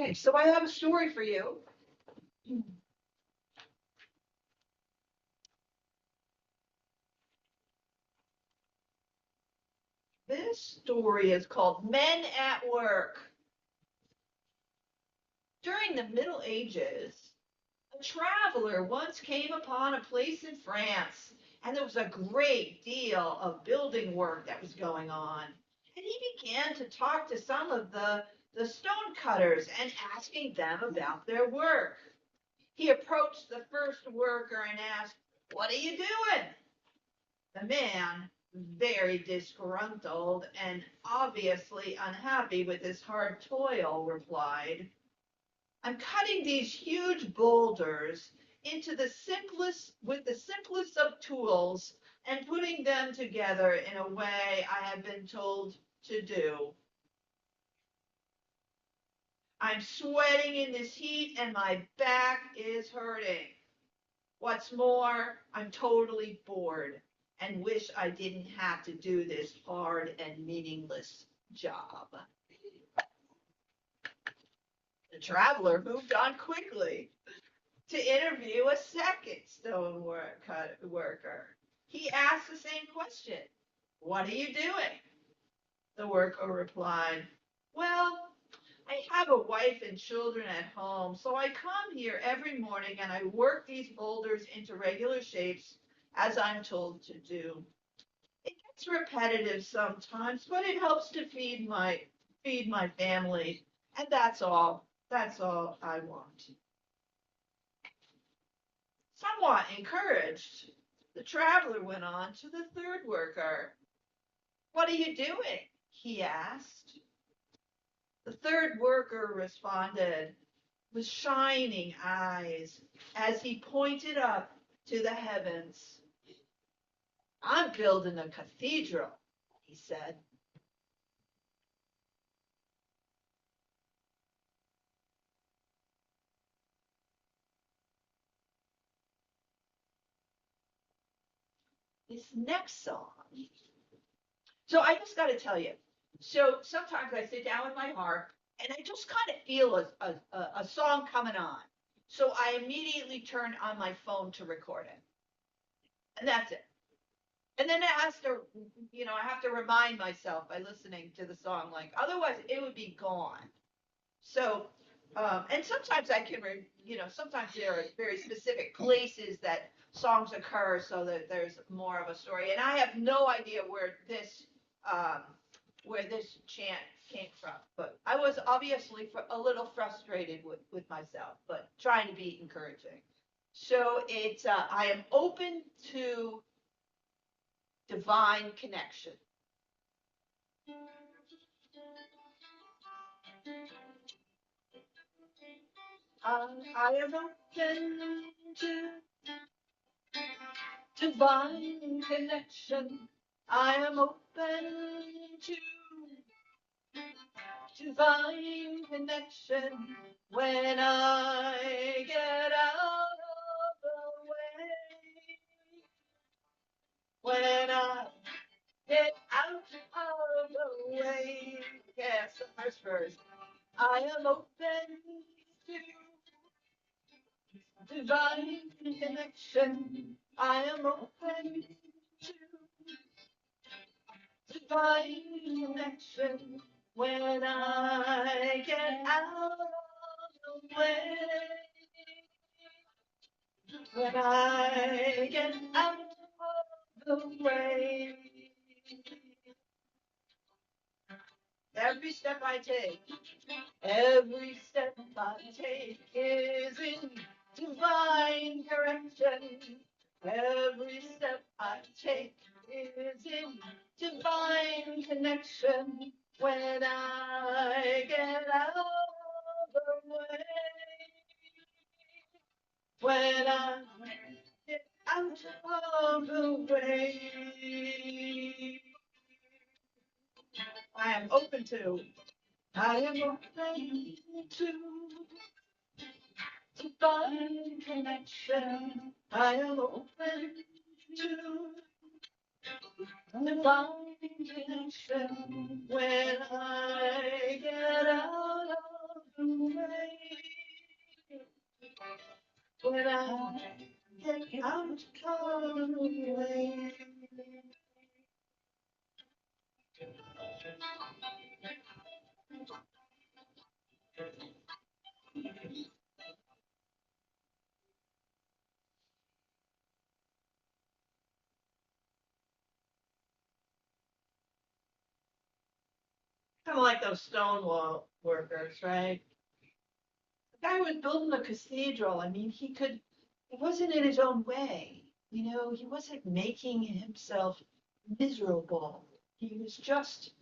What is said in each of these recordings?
Okay, so I have a story for you. This story is called Men at Work. During the Middle Ages, a traveler once came upon a place in France, and there was a great deal of building work that was going on. And he began to talk to some of the stone cutters and asking them about their work. He approached the first worker and asked, "What are you doing?" The man, very disgruntled and obviously unhappy with his hard toil, replied, "I'm cutting these huge boulders into with the simplest of tools and putting them together in a way I have been told to do. I'm sweating in this heat and my back is hurting. What's more, I'm totally bored and wish I didn't have to do this hard and meaningless job." The traveler moved on quickly to interview a second worker. He asked the same question. "What are you doing?" The worker replied, "Well, I have a wife and children at home, so I come here every morning and I work these boulders into regular shapes as I'm told to do. It gets repetitive sometimes, but it helps to feed my family, and that's all. That's all I want." Somewhat encouraged, the traveler went on to the third worker. "What are you doing?" he asked. The third worker responded with shining eyes as he pointed up to the heavens. "I'm building a cathedral," he said. This next song. So I just got to tell you. So sometimes I sit down with my harp and I just kind of feel a song coming on. So I immediately turn on my phone to record it. And that's it. And then it has to, I have to remind myself by listening to the song, like, otherwise it would be gone. So, and sometimes sometimes there are very specific places that songs occur so that there's more of a story. And I have no idea where this chant came from, but I was obviously a little frustrated with myself, but trying to be encouraging. So it's, I am open to divine connection. I am open to divine connection. I am open to divine connection when I get out of the way. When I get out of the way. Yes, the first verse. I am open to divine connection. I am open to divine connection when I get out of the way. When I get out of the way. Every step I take is in divine direction. Every step I take is in divine connection. When I get out of the way, when I get out of the way, I am open to divine connection. I am open to divine connection when I get out of the way. when I get out of the way. Kind of like those Stonewall workers, right? The guy who was building the cathedral, I mean, he wasn't in his own way. He wasn't making himself miserable. He was just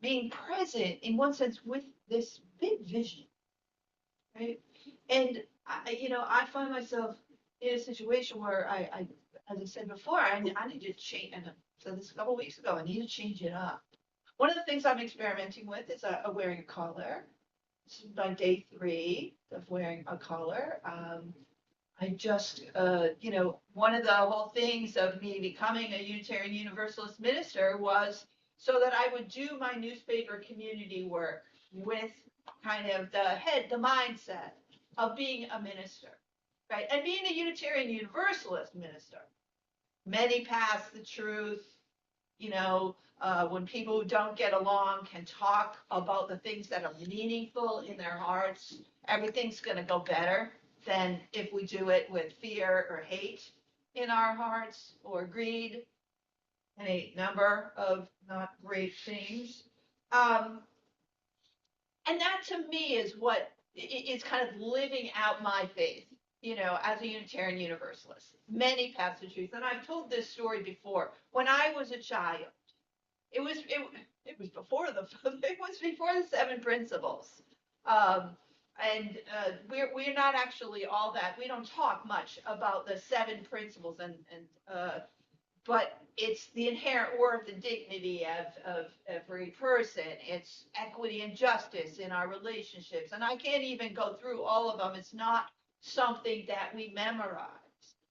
being present in one sense with this big vision, right? And I find myself in a situation where as I said before, I need to change. And I said this a couple weeks ago. I need to change it up. One of the things I'm experimenting with is wearing a collar. This is my day 3 of wearing a collar. I just, one of the whole things of me becoming a Unitarian Universalist minister was so that I would do my newspaper community work with kind of the mindset of being a minister, right? And being a Unitarian Universalist minister. Many pass the truth, when people who don't get along can talk about the things that are meaningful in their hearts, everything's going to go better than if we do it with fear or hate in our hearts or greed, any number of not great things. And that to me is what is kind of living out my faith, as a Unitarian Universalist. Many passages, and I've told this story before. When I was a child, it was before the 7 principles. And we're not actually all that. We don't talk much about the 7 principles, but it's the inherent worth and dignity of every person. It's equity and justice in our relationships. And I can't even go through all of them. It's not something that we memorize.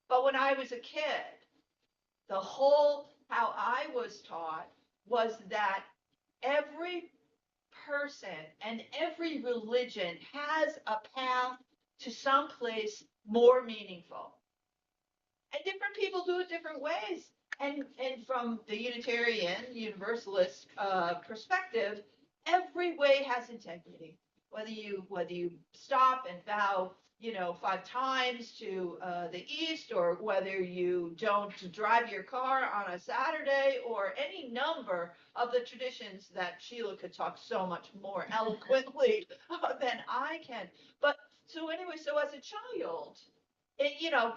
But when I was a kid, how I was taught was that every person and every religion has a path to someplace more meaningful. And different people do it different ways. And from the Unitarian Universalist perspective, every way has integrity. Whether you stop and vow, 5 times to the east, or whether you don't drive your car on a Saturday, or any number of the traditions that Sheila could talk so much more eloquently than I can. But so anyway, so as a child,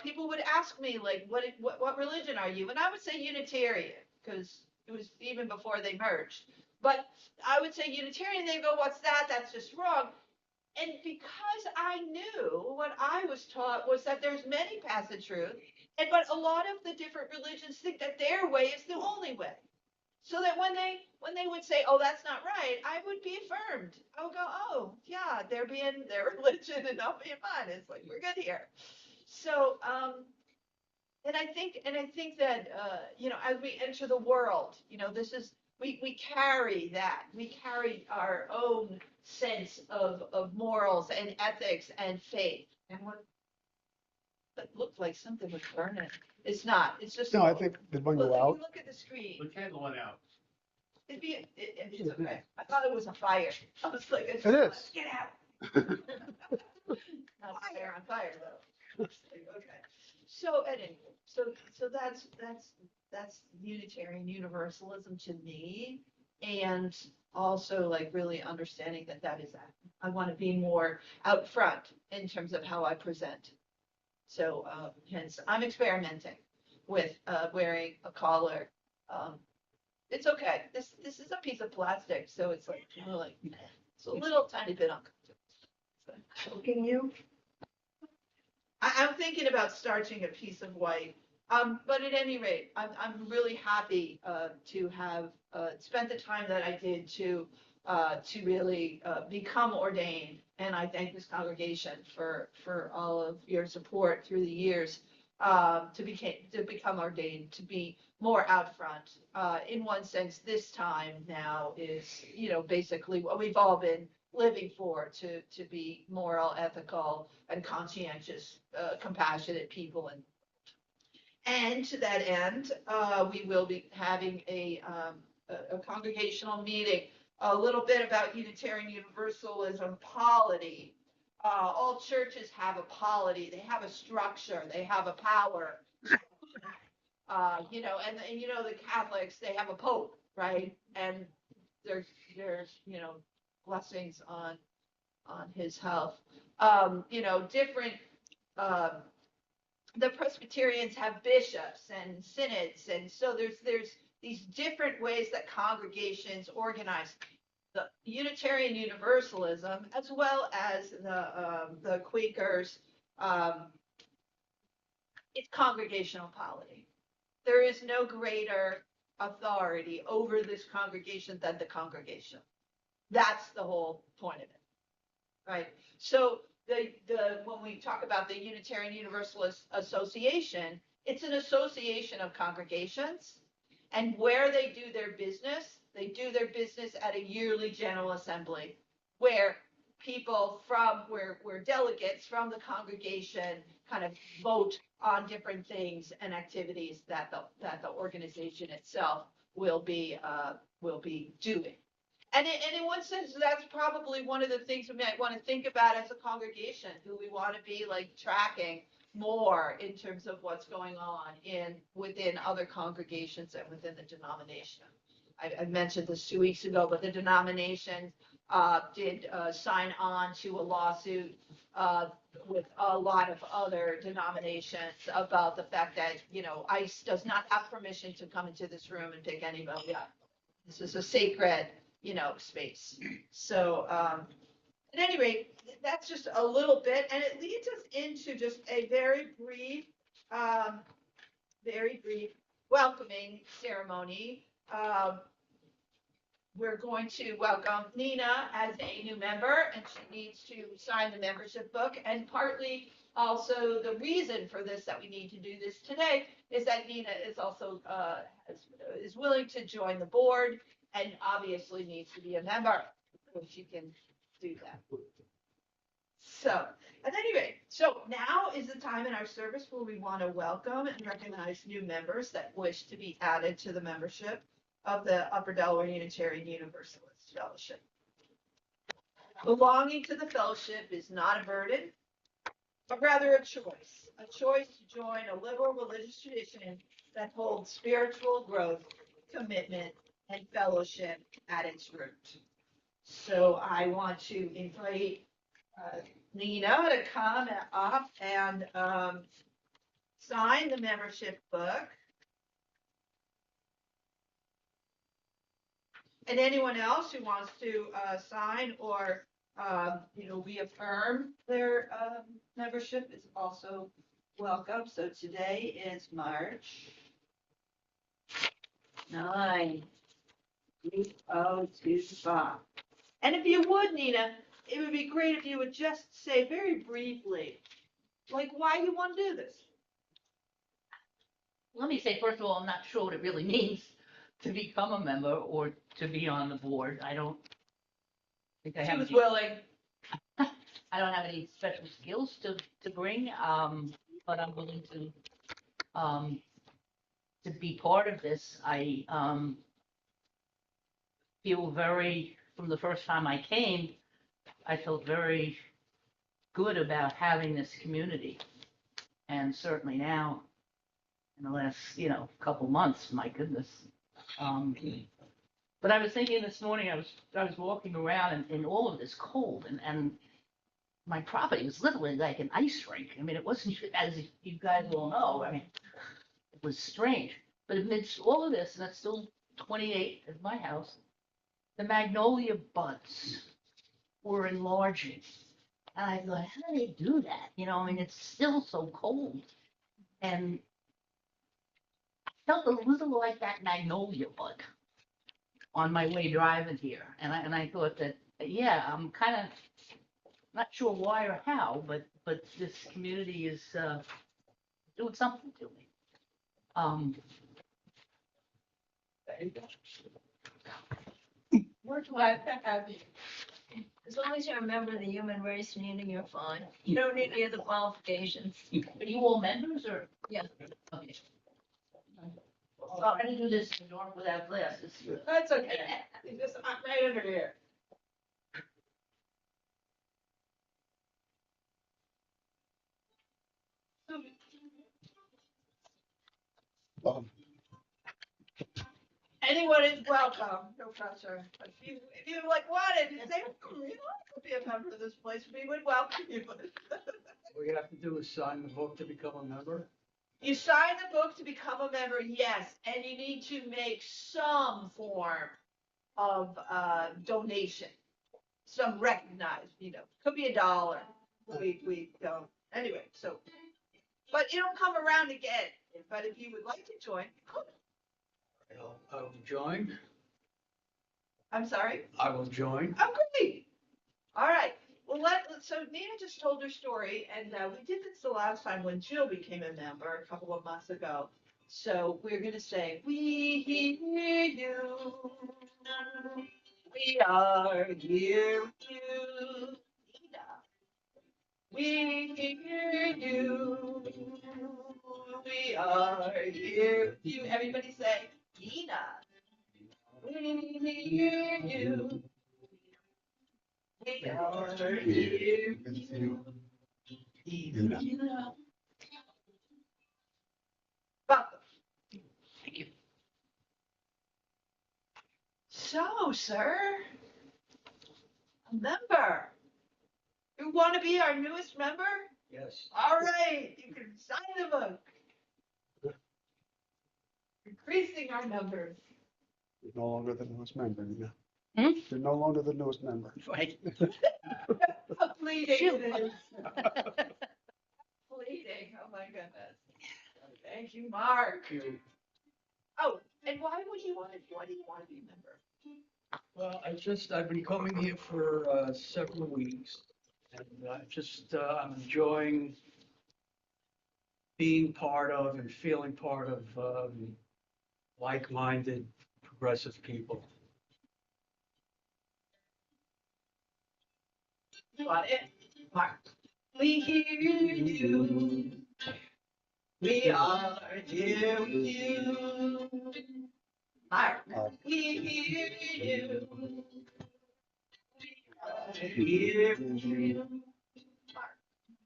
people would ask me, like, what religion are you? And I would say Unitarian, because it was even before they merged. But I would say Unitarian, they go, what's that? That's just wrong. And because I knew what I was taught was that there's many paths of truth, but a lot of the different religions think that their way is the only way. So that when they would say, oh, that's not right, I would be affirmed. I would go, oh, yeah, they're being their religion and I'll be mine. It's like, we're good here. So, and I think that, as we enter the world, we carry that. We carry our own sense of morals and ethics and faith. And what that looked like something was burning. It's not. It's just. No, I think the one go out. Look at the screen. The candle went out. It's okay. I thought it was a fire. I was like, it is. Get out. Not fire on fire though. Okay. So anyway, so that's Unitarian Universalism to me, and also like really understanding that is that. I want to be more out front in terms of how I present. So hence I'm experimenting with wearing a collar. It's okay. This is a piece of plastic, so it's like it's a little tiny bit uncomfortable. Choking you? I'm thinking about starching a piece of white. But at any rate, I'm really happy to have spent the time that I did to really become ordained. And I thank this congregation for all of your support through the years to become ordained, to be more out front. In one sense, this time now is, basically what we've all been living for, to be moral, ethical, and conscientious, compassionate people. And to that end, we will be having a congregational meeting, a little bit about Unitarian Universalism polity. All churches have a polity, they have a structure, they have a power. And you know, the Catholics, they have a pope, right? And there's blessings on his health. Different. Uh, the Presbyterians have bishops and synods, and so there's these different ways that congregations organize. The Unitarian Universalism, as well as the Quakers, it's congregational polity. There is no greater authority over this congregation than the congregation. That's the whole point of it, right? So when we talk about the Unitarian Universalist Association, it's an association of congregations, and where they do their business at a yearly General Assembly, where people where delegates from the congregation kind of vote on different things and activities that the organization itself will be doing. And in one sense, that's probably one of the things we might want to think about as a congregation, who we want to be like tracking more in terms of what's going on within other congregations and within the denomination. I mentioned this 2 weeks ago, but the denomination did sign on to a lawsuit with a lot of other denominations about the fact that, ICE does not have permission to come into this room and pick anybody up. This is a sacred, space. So, at any rate, that's just a little bit, and it leads us into just a very brief welcoming ceremony. We're going to welcome Nina as a new member, and she needs to sign the membership book. And partly also the reason for this, that we need to do this today, is that Nina is also is willing to join the board, and obviously needs to be a member, so she can do that. So, at any rate, so now is the time in our service where we want to welcome and recognize new members that wish to be added to the membership of the Upper Delaware Unitarian Universalist Fellowship. Belonging to the fellowship is not a burden, but rather a choice to join a liberal religious tradition that holds spiritual growth, commitment, and fellowship at its root. So I want to invite Nina to come up and sign the membership book. And anyone else who wants to sign or reaffirm their membership is also welcome. So today is March 9, 2025. And if you would, Nina, it would be great if you would just say very briefly, like, why you want to do this. Let me say, first of all, I'm not sure what it really means to become a member or to be on the board. I don't think I have. She was willing. I don't have any special skills to bring, but I'm willing to be part of this. I feel from the first time I came, I felt very good about having this community, and certainly now, in the last couple months, my goodness. But I was thinking this morning, I was walking around in all of this cold, and my property was literally like an ice rink. I mean, it wasn't, as you guys all know, I mean, it was strange. But amidst all of this, and it's still 28 at my house, the magnolia buds were enlarging. And I thought, how do they do that? I mean, it's still so cold. And I felt a little like that magnolia bud on my way driving here. And I thought that, yeah, I'm kind of not sure why or how, but this community is doing something to me. We're glad to have you. As long as you're a member of the human race meeting, you're fine. You don't need any of the qualifications. Are you all members or? Yeah. Okay. I'll try to do this in the dark without glasses. That's okay. It's just right under here. Anyone is welcome, no pressure. If you like wanted to say, you know, I could be a member of this place, we would welcome you. All you have to do is sign the book to become a member. You sign the book to become a member, yes, and you need to make some form of donation, some recognized, could be $1. We don't, anyway, so, but you don't come around again. But if you would like to join, you could. I will join. I'm sorry? I will join. Oh, great. All right. Well, so Nina just told her story, and we did this the last time when Jill became a member a couple of months ago. So we're going to say, we hear you. We are here with you. Nina. We hear you. We are here with you. Everybody say, Nina. We hear you. We are here with you. Nina. Welcome. Thank you. So, sir, a member. You want to be our newest member? Yes. All right, you can sign the book. Increasing our numbers. You're no longer the newest member, Nina. Hmm? You're no longer the newest member. Right. Fleeting Shoot. it is. Fleeting, oh my goodness. Thank you, Mark. Oh, and why do you want to be a member? Well, I've been coming here for several weeks, and I'm enjoying being part of and feeling part of like-minded, progressive people. You want it? Mark. We hear you. We are here with you. Mark. We hear you. We are here with you.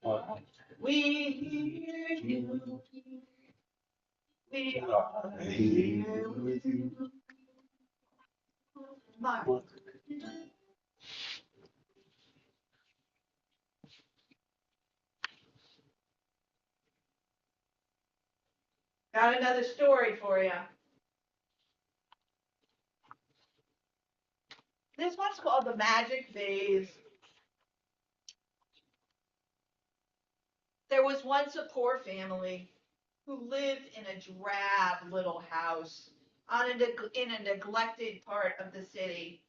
Mark. We hear you. We are here with you. Mark. Got another story for you. This one's called The Magic Vase. There was once a poor family who lived in a drab little house in a neglected part of the city.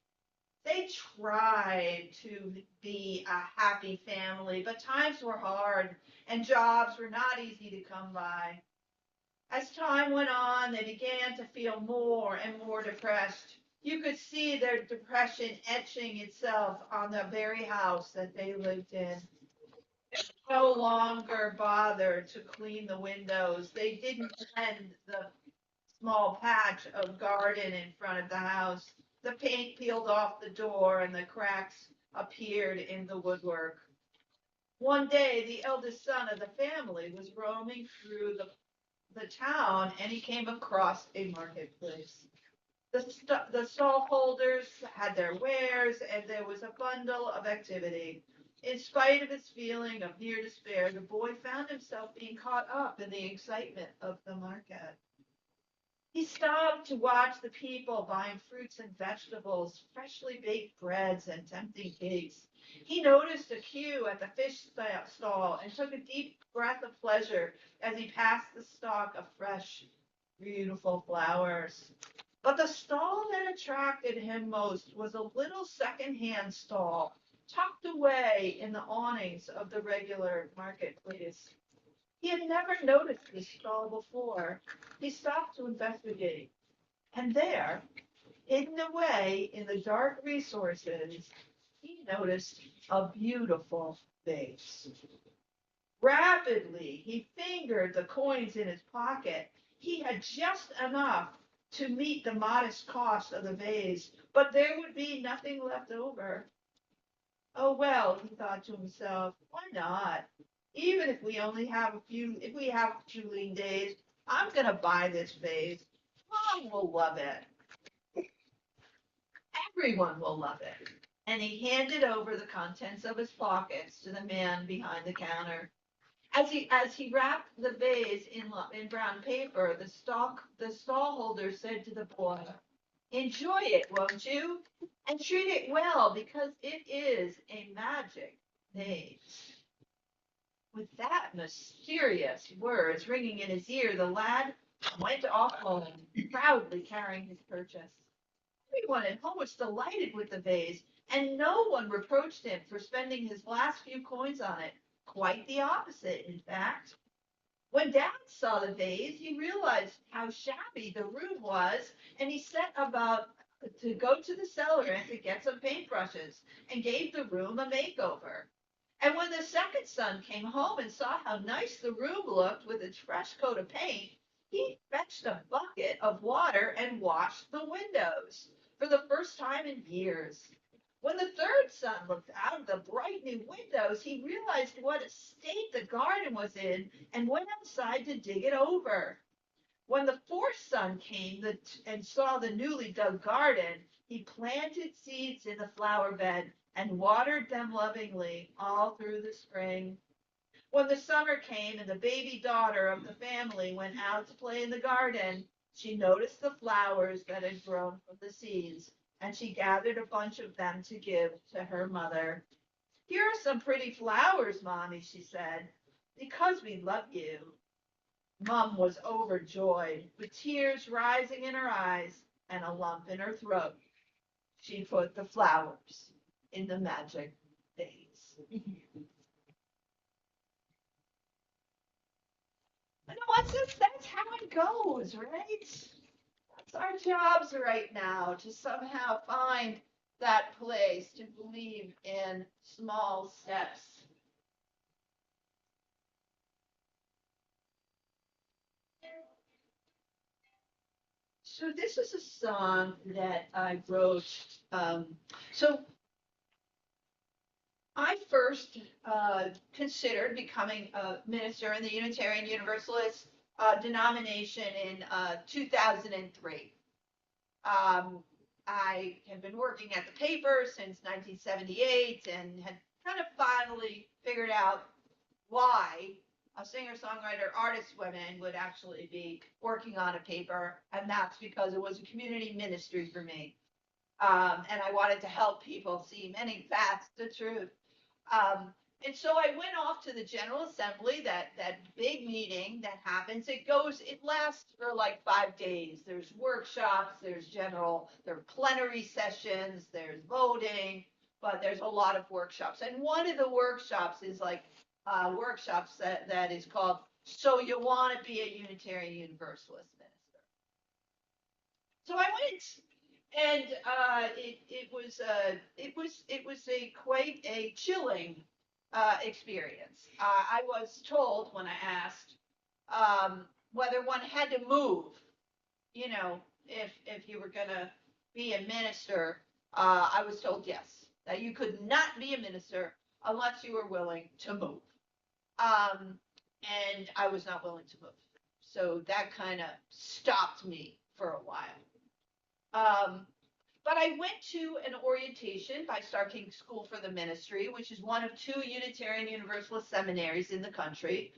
They tried to be a happy family, but times were hard and jobs were not easy to come by. As time went on, they began to feel more and more depressed. You could see their depression etching itself on the very house that they lived in. No longer bothered to clean the windows. They didn't tend the small patch of garden in front of the house. The paint peeled off the door and the cracks appeared in the woodwork. One day, the eldest son of the family was roaming through the town and he came across a marketplace. The stall holders had their wares and there was a bundle of activity. In spite of his feeling of near despair, the boy found himself being caught up in the excitement of the market. He stopped to watch the people buying fruits and vegetables, freshly baked breads, and tempting cakes. He noticed a queue at the fish stall and took a deep breath of pleasure as he passed the stalk of fresh, beautiful flowers. But the stall that attracted him most was a little secondhand stall tucked away in the awnings of the regular marketplace. He had never noticed this stall before. He stopped to investigate. And there, hidden away in the dark resources, he noticed a beautiful vase. Rapidly, he fingered the coins in his pocket. He had just enough to meet the modest cost of the vase, but there would be nothing left over. Oh well, he thought to himself, why not? Even if we have a few lean days, I'm gonna buy this vase. Mom will love it. Everyone will love it. And he handed over the contents of his pockets to the man behind the counter. As he wrapped the vase in brown paper, the stall holder said to the boy, "Enjoy it, won't you? And treat it well, because it is a magic vase." With that mysterious words ringing in his ear, the lad went off home, proudly carrying his purchase. Everyone at home was delighted with the vase, and no one reproached him for spending his last few coins on it. Quite the opposite, in fact. When Dad saw the vase, he realized how shabby the room was, and he set about to go to the cellar and to get some paintbrushes and gave the room a makeover. And when the second son came home and saw how nice the room looked with its fresh coat of paint, he fetched a bucket of water and washed the windows for the first time in years. When the third son looked out of the bright new windows, he realized what a state the garden was in and went outside to dig it over. When the fourth son came and saw the newly dug garden, he planted seeds in the flower bed and watered them lovingly all through the spring. When the summer came and the baby daughter of the family went out to play in the garden, she noticed the flowers that had grown from the seeds, and she gathered a bunch of them to give to her mother. "Here are some pretty flowers, Mommy," she said, "because we love you." Mom was overjoyed, with tears rising in her eyes and a lump in her throat. She put the flowers in the magic vase. And that's how it goes, right? That's our jobs right now, to somehow find that place, to believe in small steps. So this is a song that I wrote. So I first considered becoming a minister in the Unitarian Universalist denomination in 2003. I had been working at the paper since 1978 and had kind of finally figured out why a singer-songwriter artist woman would actually be working on a paper, and that's because it was a community ministry for me. And I wanted to help people see many facts, the truth. And so I went off to the General Assembly, that big meeting that happens. It lasts for like 5 days. There's workshops, there are plenary sessions, there's voting, but there's a lot of workshops. And one of the workshops is like workshops that is called "So You Want to Be a Unitarian Universalist Minister." So I went, and it was a quite a chilling experience. I was told when I asked whether one had to move, if you were gonna be a minister. I was told yes, that you could not be a minister unless you were willing to move. Um, and I was not willing to move, so that kind of stopped me for a while. But I went to an orientation by Star King School for the Ministry, which is one of two Unitarian Universalist seminaries in the country.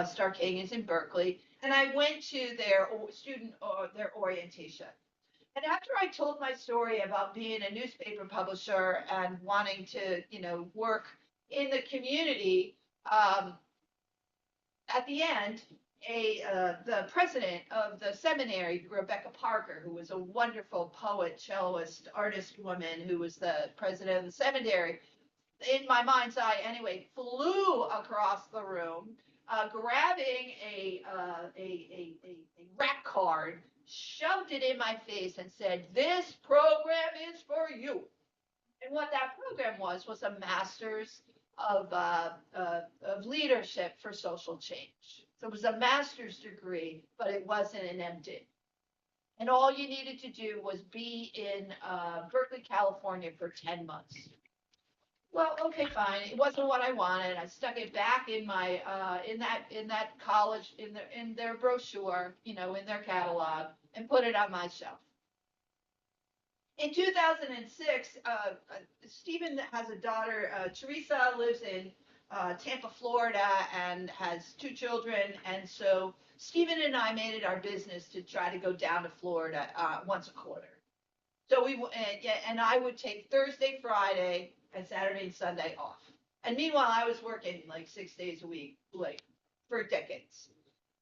Star King is in Berkeley, and I went to their orientation. And after I told my story about being a newspaper publisher and wanting to, work in the community, at the end, the president of the seminary, Rebecca Parker, who was a wonderful poet, celloist, artist woman, who was the president of the seminary, in my mind's eye anyway, flew across the room, grabbing a rap card, shoved it in my face, and said, "This program is for you." And what that program was a master's of leadership for social change. So it was a master's degree, but it wasn't an MD. And all you needed to do was be in Berkeley, California for 10 months. Well, okay, fine. It wasn't what I wanted. I stuck it back in my in that college in their brochure, in their catalog, and put it on my shelf. In 2006, Stephen has a daughter. Teresa lives in Tampa, Florida, and has 2 children. And so Stephen and I made it our business to try to go down to Florida once a quarter. So and I would take Thursday, Friday, and Saturday and Sunday off. And meanwhile, I was working like 6 days a week, like for decades.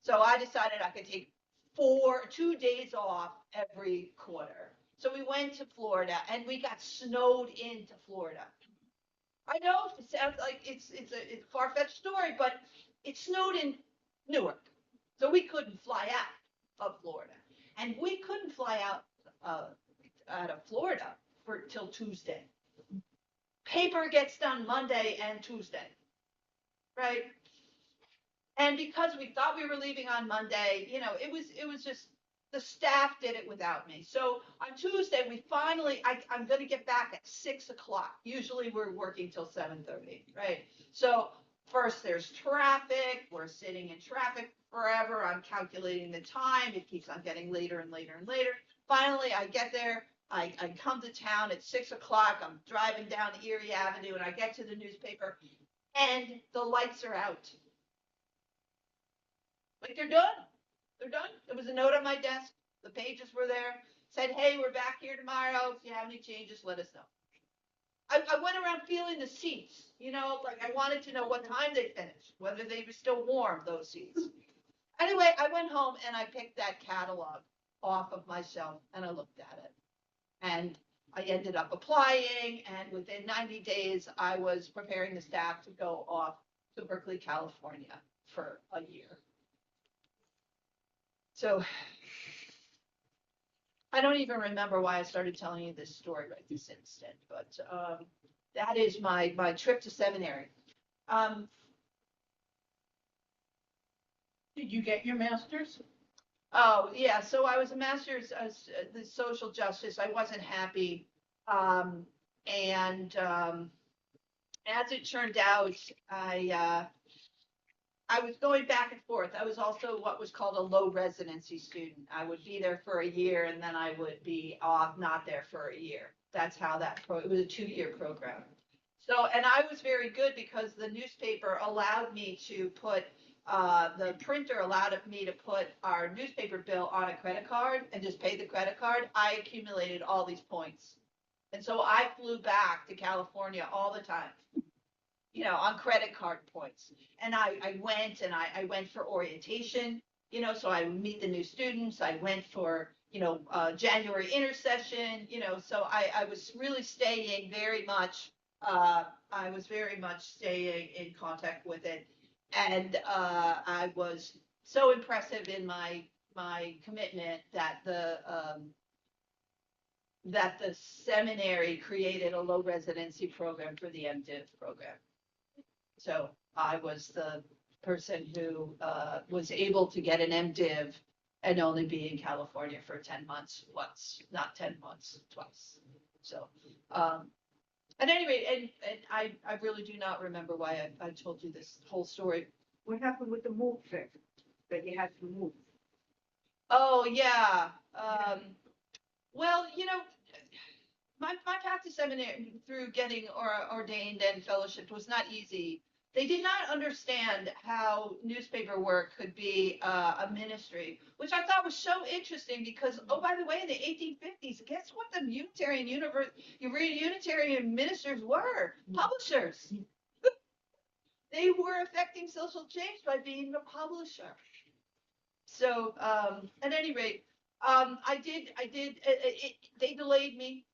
So I decided I could take 2 days off every quarter. So we went to Florida and we got snowed into Florida. I know it sounds like it's a far-fetched story, but it snowed in Newark. So we couldn't fly out of Florida. And we couldn't fly out of Florida till Tuesday. Paper gets done Monday and Tuesday, right? And because we thought we were leaving on Monday, it was just the staff did it without me. So on Tuesday, I'm going to get back at 6 o'clock. Usually we're working till 7:30, right? So first there's traffic. We're sitting in traffic forever. I'm calculating the time. It keeps on getting later and later and later. Finally, I get there. I come to town at 6 o'clock. I'm driving down Erie Avenue and I get to the newspaper and the lights are out. Like they're done. They're done. There was a note on my desk. The pages were there. Said, hey, we're back here tomorrow. If you have any changes, let us know. I went around feeling the seats, like I wanted to know what time they finished, whether they were still warm, those seats. Anyway, I went home and I picked that catalog off of my shelf and I looked at it. And I ended up applying, and within 90 days, I was preparing the staff to go off to Berkeley, California for a year. So I don't even remember why I started telling you this story right this instant, but that is my trip to seminary. Did you get your master's? Oh, yeah. So I was a master's as the social justice. I wasn't happy. And as it turned out, I was going back and forth. I was also what was called a low residency student. I would be there for a year and then I would be off, not there for a year. That's how it was a 2-year program. So, and I was very good because the newspaper allowed me to put, the printer allowed me to put our newspaper bill on a credit card and just pay the credit card. I accumulated all these points. And so I flew back to California all the time, on credit card points. And I went for orientation, so I would meet the new students. I went for, January intersession, so I was really staying very much, I was very much staying in contact with it. And I was so impressive in my commitment that the seminary created a low residency program for the MDiv program. So I was the person who was able to get an MDiv and only be in California for 10 months once, not 10 months twice. So, at any rate, and I really do not remember why I told you this whole story. What happened with the move trip that you had to move? Oh, yeah. Well, my path to seminary through getting ordained and fellowship was not easy. They did not understand how newspaper work could be a ministry, which I thought was so interesting because, oh, by the way, in the 1850s, guess what the Unitarian ministers were? Publishers. They were affecting social change by being a publisher. So, at any rate, they delayed me.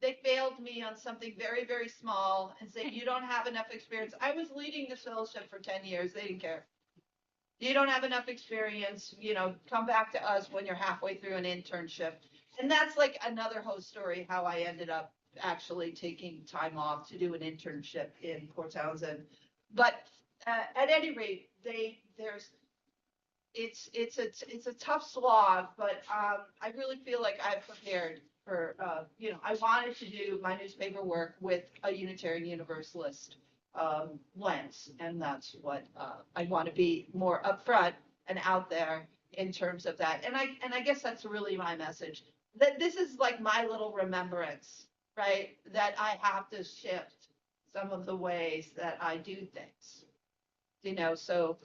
They failed me on something very, very small and said, you don't have enough experience. I was leading this fellowship for 10 years. They didn't care. You don't have enough experience, come back to us when you're halfway through an internship. And that's like another whole story, how I ended up actually taking time off to do an internship in Port Townsend. But at any rate, it's a tough slog, but I really feel like I've prepared for, I wanted to do my newspaper work with a Unitarian Universalist lens, and that's what I want to be more upfront and out there in terms of that. And I guess that's really my message. That this is like my little remembrance, right? That I have to shift some of the ways that I do things. So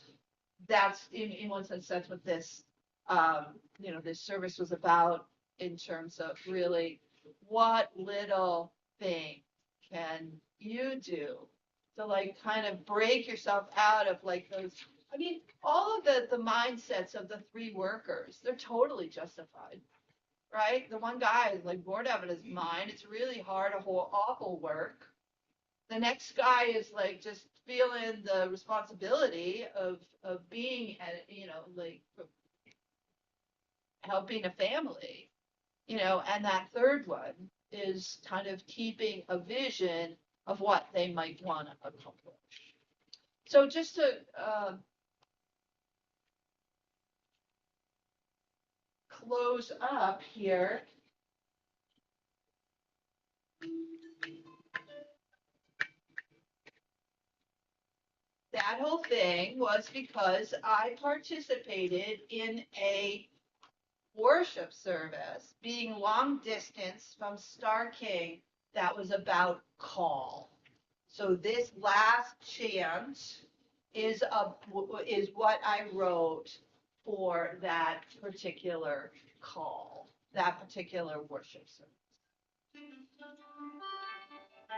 that's in one sense, that's what this, this service was about in terms of really what little thing can you do to like kind of break yourself out of like those. I mean, all of the mindsets of the three workers, they're totally justified, right? The one guy is like bored out of his mind. It's really hard, awful work. The next guy is like just feeling the responsibility of being like helping a family, and that third one is kind of keeping a vision of what they might want to accomplish. So just to close up here, that whole thing was because I participated in a worship service being long distance from Star King that was about call. So this last chant is what I wrote for that particular call, that particular worship service.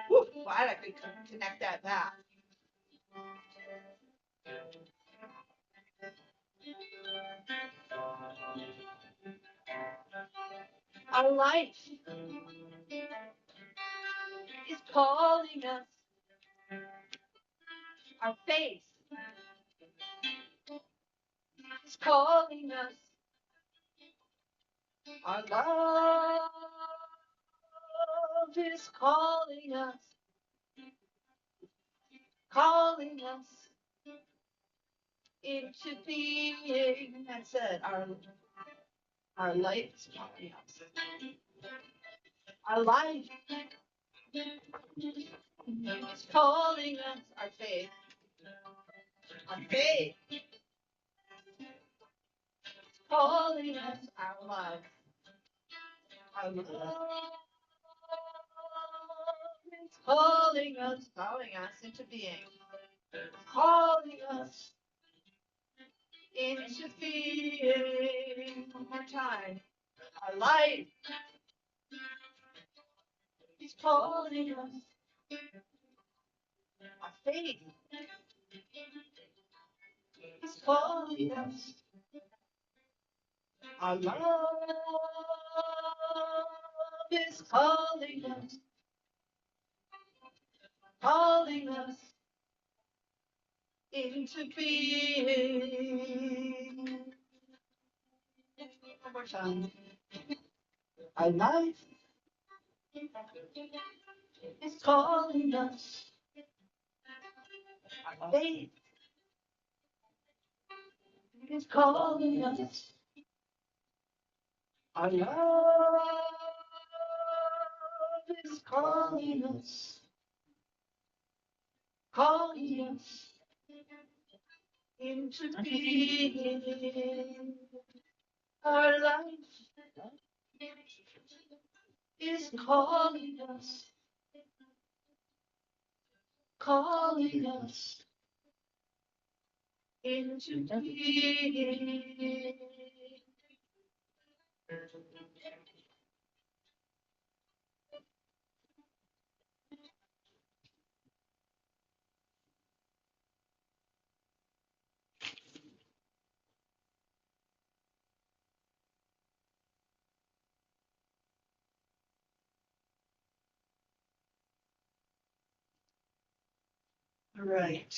Whew, glad I could connect that back. Our life is calling us. Our faith is calling us. Our love is calling us. Calling us into being. That's it. Our life is calling us. Our life is calling us. Our faith. Our faith is calling us. Our love. Our love is calling us into being. Calling us into being. One more time. Our life is calling us. Our faith is calling us. Our love is calling us into being. One more time. Our life is calling us. Our faith is calling us. Our love is calling us. Calling us into being. Our life is calling us. Calling us into being. All right.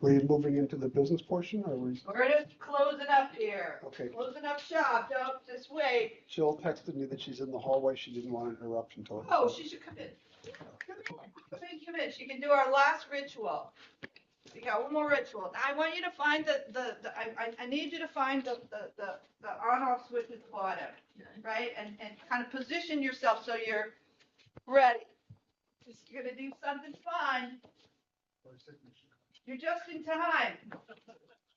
we moving into the business portion, or are we? We're just closing up here. Okay. Closing up shop, don't just wait. Jill texted me that she's in the hallway. She didn't want an interruption till. Oh, she should come in. Come in. She can do our last ritual. We got one more ritual. I want you to find I need you to find the on-off switch at the bottom, right? And kind of position yourself so you're ready. Just you're gonna do something fun. You're just in time.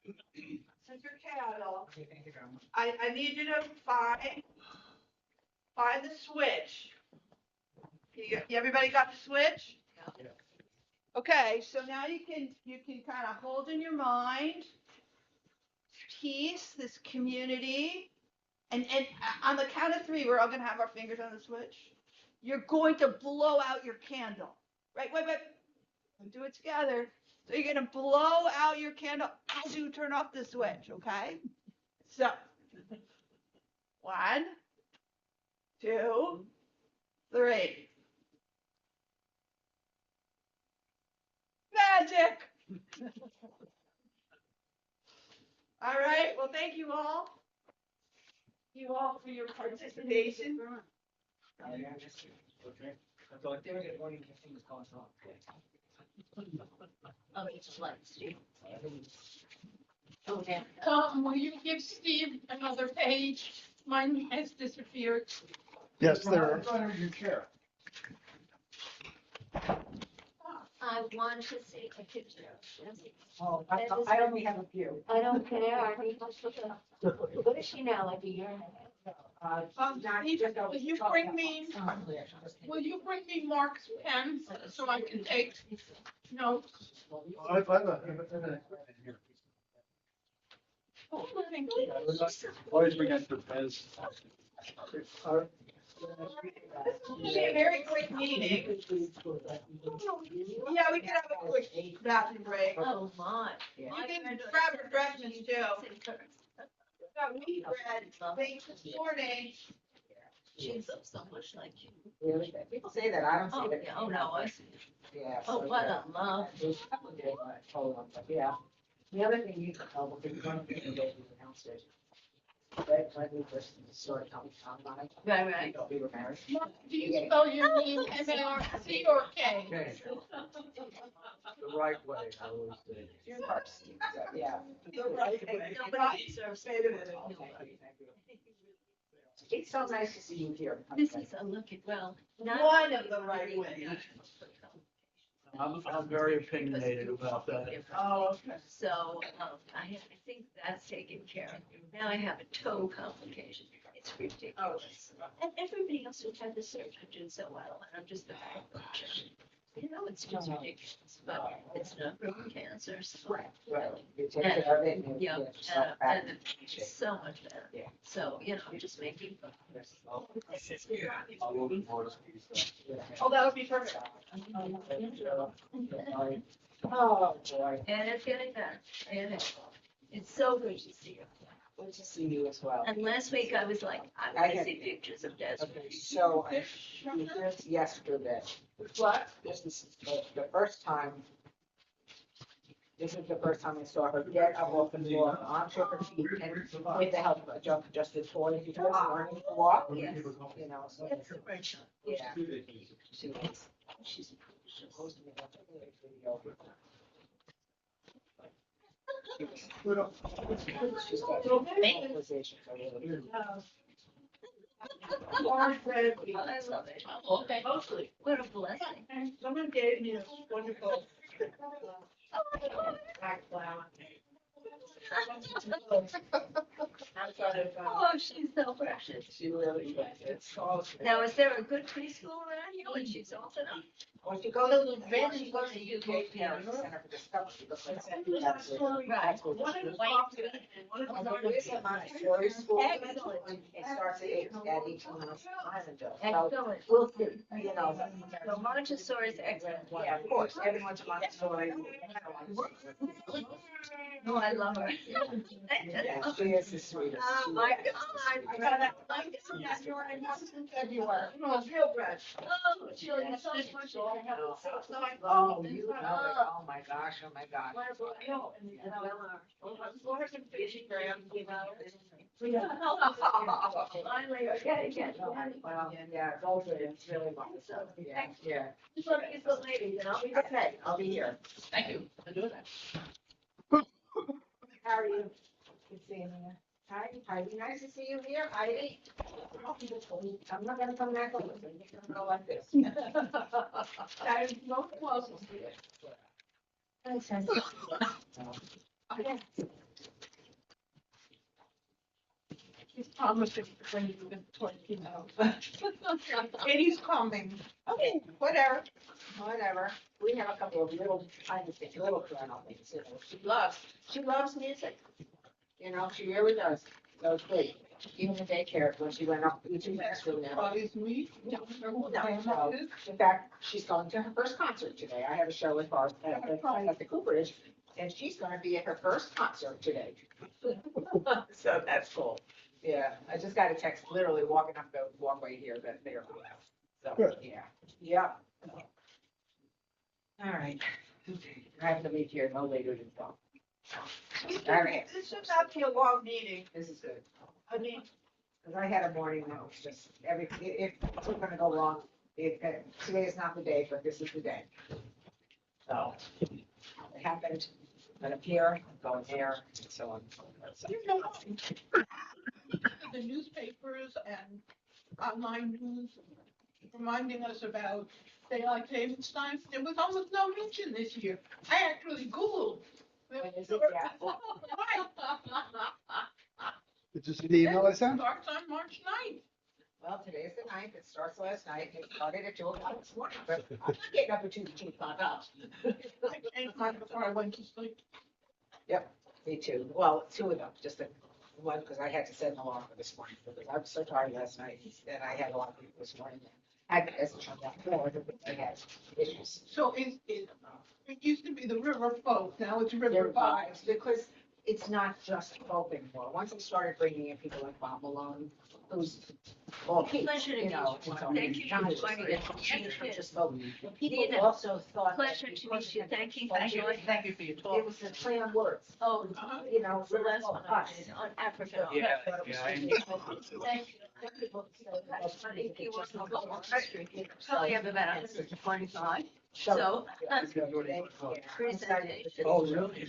Since you're cattle, I need you to find the switch. Everybody got the switch? Yeah. Okay, so now you can kind of hold in your mind peace, this community, and on the count of three, we're all gonna have our fingers on the switch. You're going to blow out your candle. Right, wait. We'll do it together. So you're gonna blow out your candle as you turn off the switch, okay? So, 1, 2, 3. Magic! All right, well, thank you all. You all for your participation. Okay. I thought they were getting one of the things going on. Oh, it's like Steve. Oh, yeah. Will you give Steve another page? Mine has disappeared. Yes, there. Your chair. I want to see a picture. Oh, I only have a few. I don't care, I need to look up. What is she now, like a year and a half? Steve, will you bring me Mark's pen so I can take notes? Oh, thank you. Always bring extra pens. It'll be a very quick meeting. Yeah, we could have a quick bathroom break. Oh, my. You can grab refreshments too. Got wheat bread baked this morning. She's so much like you. Really? People say that, I don't Oh, say that. yeah, oh, no, I see. Yeah. Oh, what a love. Yeah. The other thing you can tell, because you're going to be in the downstairs. Right, when we first started coming online. Right. We were married. Do you spell your name M-A-R-C or K? Okay. The right way, I always say. Yeah. The right way. Nobody deserves Wait a minute. Nobody. It's so nice to see you here. This is a look at, well. not One of only the right really ways. I'm very opinionated about that. Oh, okay. So, I think that's taken care of. Now I have a toe complication. It's ridiculous. And everybody else who had the surgery did so well, and I'm just the back. You know, it's just ridiculous, but it's not really cancer, so really. You take care of it and you Yeah, get yourself back. and it's so much better. Yeah. So, you know, I'm just making. Oh, that would be perfect. Oh, boy. And it's getting better. And it's so good to see you. Good to see you as well. And last week I was like, I want to see pictures of Desmond. Okay, so this yesterday, What? this is the first time. This is the first time I saw her get up off the floor, onto her feet, and with the help of a jump adjusted toy, because learning to walk, Yes. you know, so. That's the right shot. Yeah. She's supposed to be watching the video. She's got vocalizations, I really. Orange bread. I love it. Okay. Mostly. What a blessing. Someone gave me a wonderful black flower. Oh, she's so precious. She really is. It's all. Now, is there a good preschool around here when she's old enough? When she goes to Louvain, she goes to UK Parents Center for Discovery, because that's where. Right. One is coffee and one is And there is a Montessori school. Excellent. It starts at 18 months. So, Excellent. we'll see, you know. So Montessori is excellent. Yeah, of course, everyone's a Montessori. Oh, I love her. Yeah, she is the sweetest. Oh, my God. I got that, I got your house in February. It was real good. Oh, Jill, you're so much. Oh, you know it. Oh, my gosh, oh, my gosh. Finally, okay. Well, yeah, both of them, it's really wonderful. Yeah, yeah. Just let me get the ladies and I'll be back. Okay, I'll be here. Thank you for doing that. How are you? Good seeing you. Heidi, Heidi, nice to see you here, Heidi. I'm not gonna come back over, so you're gonna go like this. That is no closest to it. Thanks, honey. Okay. He's promising to bring you the 20, It is coming. Okay, whatever, whatever. We have a couple of little, tiny things, little piano things, you know, she loves music. You know, she really does. So it's great. Even the daycare, when she went up, to school now. Surprise me. No, in fact, she's going to her first concert today. I have a show with her at the Cooperage, and she's gonna be at her first concert today. So that's cool. Yeah, I just got a text, literally walking up the walkway here, that they're, so, Good. yeah, yeah. All right. I have to leave here no later than 12. All right. This should not be a long meeting. This is good. I mean, Because I had a morning that was just, if we're gonna go long, today is not the day, but this is the day. So, it happened, I'm here, I'm going there, and so on. So, You know, the newspapers and online news reminding us about daylight savings time, there was almost no mention this year. I actually Googled. When is it? Yeah. Did you see the email I sent? Starts on March 9th. Well, today's the 9th, it starts last night, it started at 2:00 this morning, but I'm not getting up at 2:05 hours. I changed mine before I went to sleep. Me too, well, two of them, just the one, because I had to set an alarm for this morning, because I was so tired last night, and I had a lot of people this morning. I guess I had issues. So it used to be the river folk, now it's river They're vibes. vibes, because it's not just folk anymore. Once we started bringing in people like Bob Malone, who's all peaks, Pleasure to you know. meet you. it's all- Thank you for not just joining folk, us. not just folk. But people Nina, also thought. that Pleasure to because meet you. Thank you for Thank you, joining. thank you for your It talk. was a play on words, Oh, you know, the so last it's one all us. on Africa. Yeah, But it was yeah, I really- Thank you. That's funny. He was on the street. So I have about 125. So, pretty sensitive. Oh, really?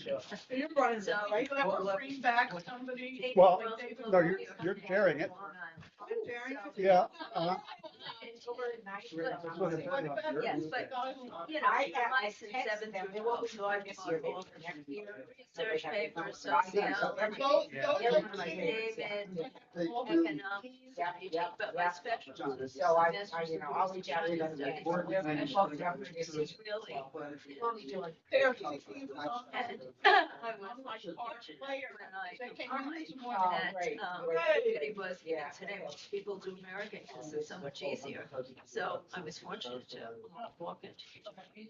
You're running, So- right? You have to bring back somebody. Well, no, you're sharing it. I'm sharing it. Yeah, Yes, but, you know, I license text 7 them, through they will 12, be so I this just year, all maybe next year. research papers, So I social, Those David, are my economics, you talk about my specialties. So I, you know, I'll reach out to them. Studies. This It's really, Only doing. Fair to see who's on that. and I was much fortunate when They I came in this applied morning. Oh, that, great, it was, Yeah. today, most people do American because it's so much easier. So I was fortunate to walk into.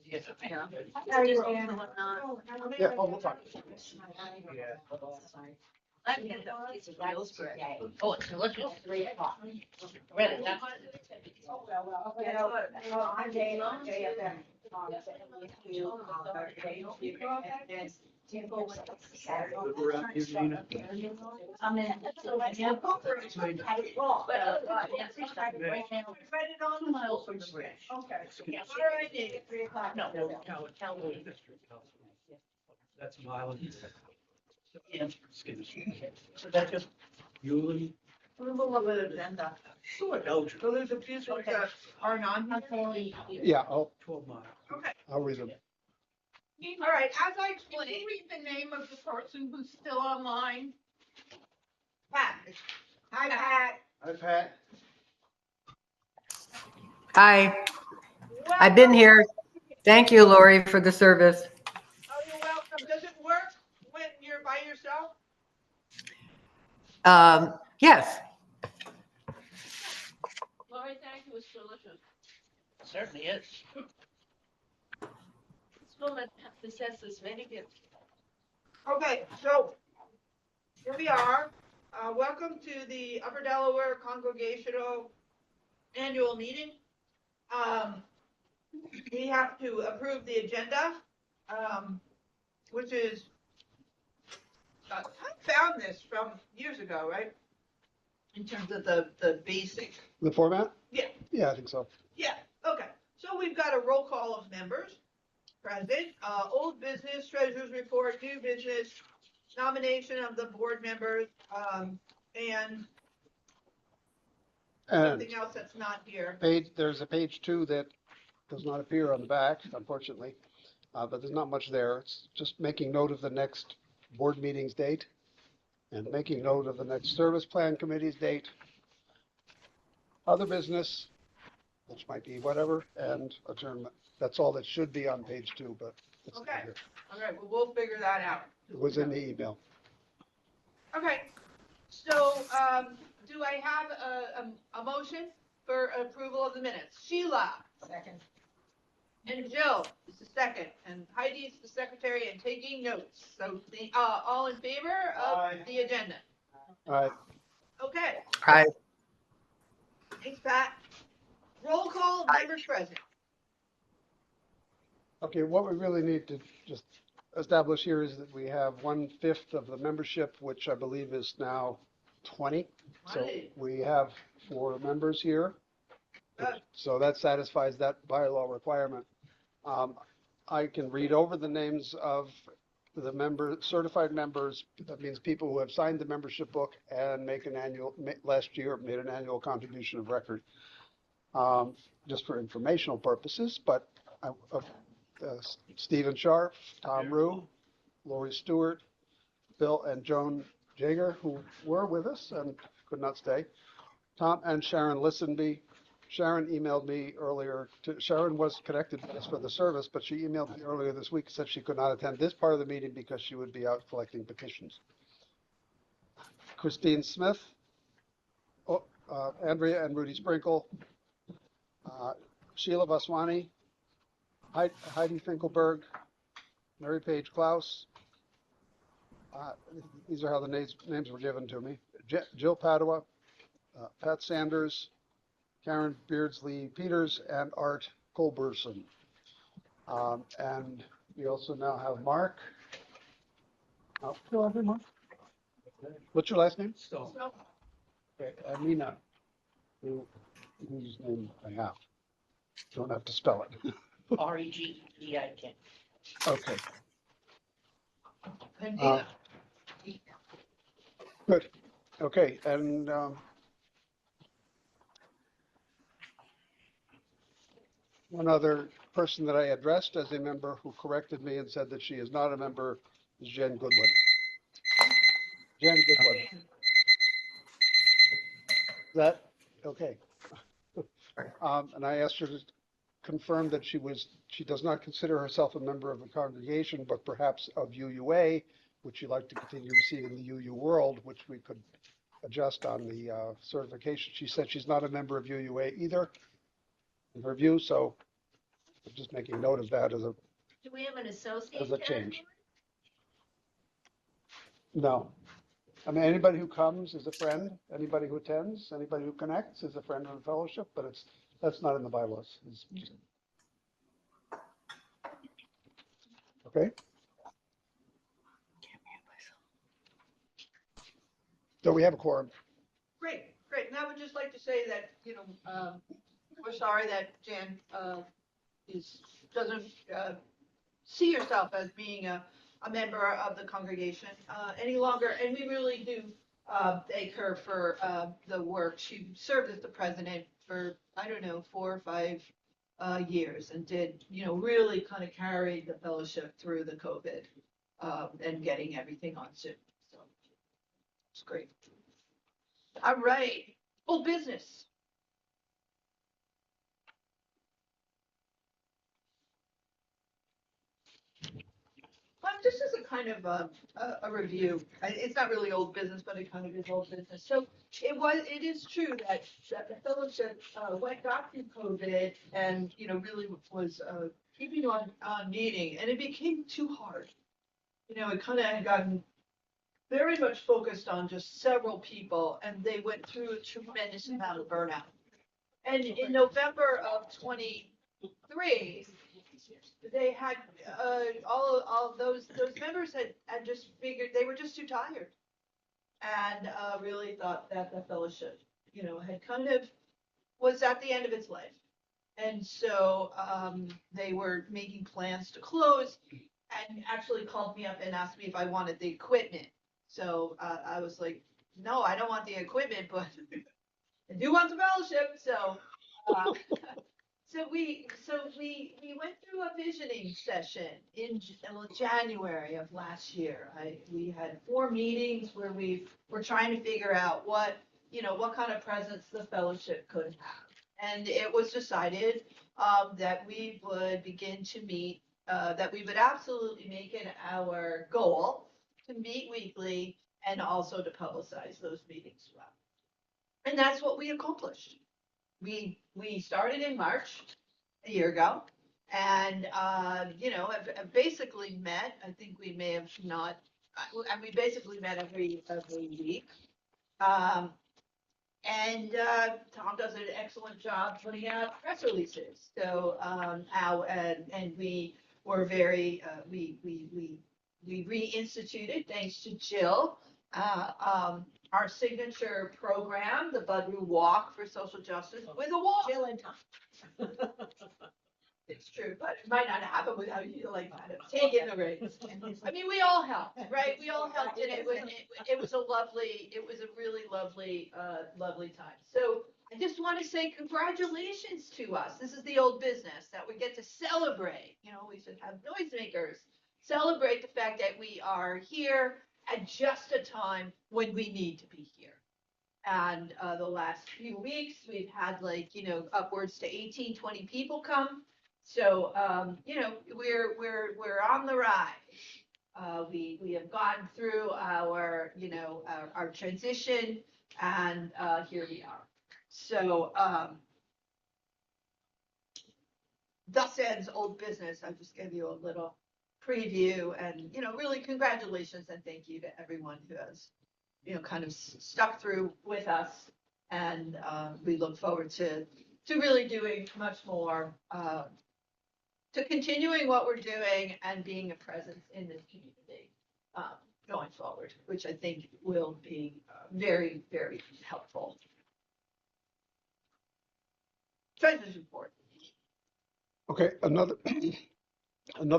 Yes, Yeah. How are you, Just Ann? going on. yeah, oh, we'll talk. Yeah. I can get a piece of real spread. Oh, it's delicious. 3:00. Read it, that's- You know, I'm day at them. Look around here, Nina. I'm in. Yeah. But, yes, it's like right now, read it on 2 miles from the bridge. Okay. Excuse All righty. 3:00. No, tell me. That's Milan. Yeah. Excuse me. So that's just, Yuli. Approval of an agenda. Elgin, So there's a few things that are not here. Yeah, 12 miles. Okay. I'll read them. All right, as I Can explained, you read the name of the person who's still online? Pat. Hi, Pat. Hi, Pat. Hi, I've been here. Thank you, Laurie, for the service. Oh, you're welcome. Does it work when you're by yourself? Yes, Lori, thank you, it's delicious. certainly is. It's full of possesses many gifts. Okay, so Here we are. Welcome to the Upper Delaware Congregational Annual Meeting. We have to approve the agenda, which is, I found this from years ago, right? In terms of the basic. The format? Yeah. Yeah, I think so. Yeah, okay. So we've got a roll call of members present, old business, treasurer's report, new business, nomination of the board members, and And something else that's not here. there's a page 2 that does not appear on the back, unfortunately, but there's not much there. It's just making note of the next board meeting's date and making note of the next service plan committee's date. Other business, which might be whatever, and adjournment. That's all that should be on page 2, but it's not Okay. here. All right, well, we'll figure that out. It was in the email. Okay, so, do I have a motion for approval of the minutes? Sheila Second. and Jill is the second, and Heidi is the secretary and taking notes. So, all in favor of the agenda? All right, Okay, Aye. thanks, Pat. Roll call of members present. okay, what we really need to just establish here is that we have 1/5 of the membership, which I believe is now 20. So Right. we have 4 members here. Good. So that satisfies that bylaw requirement. I can read over the names of the certified members. That means people who have signed the membership book and last year made an annual contribution of record. Just for informational purposes, but Stephen Sharp, Tom Rue, Laurie Stuart, Bill and Joan Jager, who were with us and could not stay. Tom and Sharon Listenby. Sharon emailed me earlier. Sharon was connected with us for the service, but she emailed me earlier this week, said she could not attend this part of the meeting because she would be out collecting petitions. Christine Smith, Andrea and Rudy Sprinkle, Sheila Vaswani, Heidi Finkelberg, Mary Page Klaus. These are how the names were given to me. Jill Padua, Pat Sanders, Karen Beardsley Peters, and Art Colberson. And we also now have Mark. Mark. What's your last name? So, Okay, Amina, whose name I have. Don't have to spell it. Regdik. Okay, And Uh, Dina. good. Okay, and one other person that I addressed as a member who corrected me and said that she is not a member is Jen Goodwin. Jen Goodwin. Is that okay? And I asked her to confirm that she does not consider herself a member of the congregation, but perhaps of UUA, would she like to continue receiving the UU World, which we could adjust on the certification. She said she's not a member of UUA either, in her view, so I'm just making note of that as Do we have an associate a category? change. No. I mean, anybody who comes is a friend, anybody who attends, anybody who connects is a friend of the fellowship, but that's not in the bylaws. It's just- Okay? So we have a quorum. Great, great. And I would just like to say that, we're sorry that Jan, doesn't, see herself as being a member of the congregation, any longer. And we really do, thank her for, the work. She served as the president for, 4 or 5, years and did, really kind of carried the fellowship through the COVID, and getting everything on Zoom. So it's great. All right, old business. This is a kind of a review. It's not really old business, but it kind of is old business. So it is true that the fellowship got through COVID and, really was keeping on meeting, and it became too hard. It kind of had gotten very much focused on just several people, and they went through a tremendous amount of burnout. And in November of 23, they had, all of those members had just figured they were just too tired. And, really thought that the fellowship, had kind of, was at the end of its life. And so, they were making plans to close and actually called me up and asked me if I wanted the equipment. So, I was like, no, I don't want the equipment, but I do want the fellowship. So, uh, so we went through a visioning session in January of last year. We had 4 meetings where we were trying to figure out what kind of presence the fellowship could have. And it was decided, that we would begin to meet, that we would absolutely make it our goal to meet weekly and also to publicize those meetings well. And that's what we accomplished. We started in March a year ago, and have basically met. I think we may have not, and we basically met every week. Um, and Tom does an excellent job putting out press releases. So, and we were we reinstituted, thanks to Jill, our signature program, the Budru Walk for Social Justice, with a walk. Jill and Tom. It's true, but it might not happen without you, like, kind of taking the reins. I mean, we all helped, right? We all helped, and it was a really lovely time. So I just want to say congratulations to us. This is the old business that we get to celebrate. We should have noisemakers celebrate the fact that we are here at just a time when we need to be here. And the last few weeks, we've had upwards to 18, 20 people come. So, we're on the rise. We have gone through our transition, and here we are. So, thus ends old business. I just gave you a little preview, and really congratulations and thank you to everyone who has kind of stuck through with us, and we look forward to really doing much more, to continuing what we're doing and being a presence in this community, going forward, which I think will be very, very helpful. Treasurer's report. Okay, another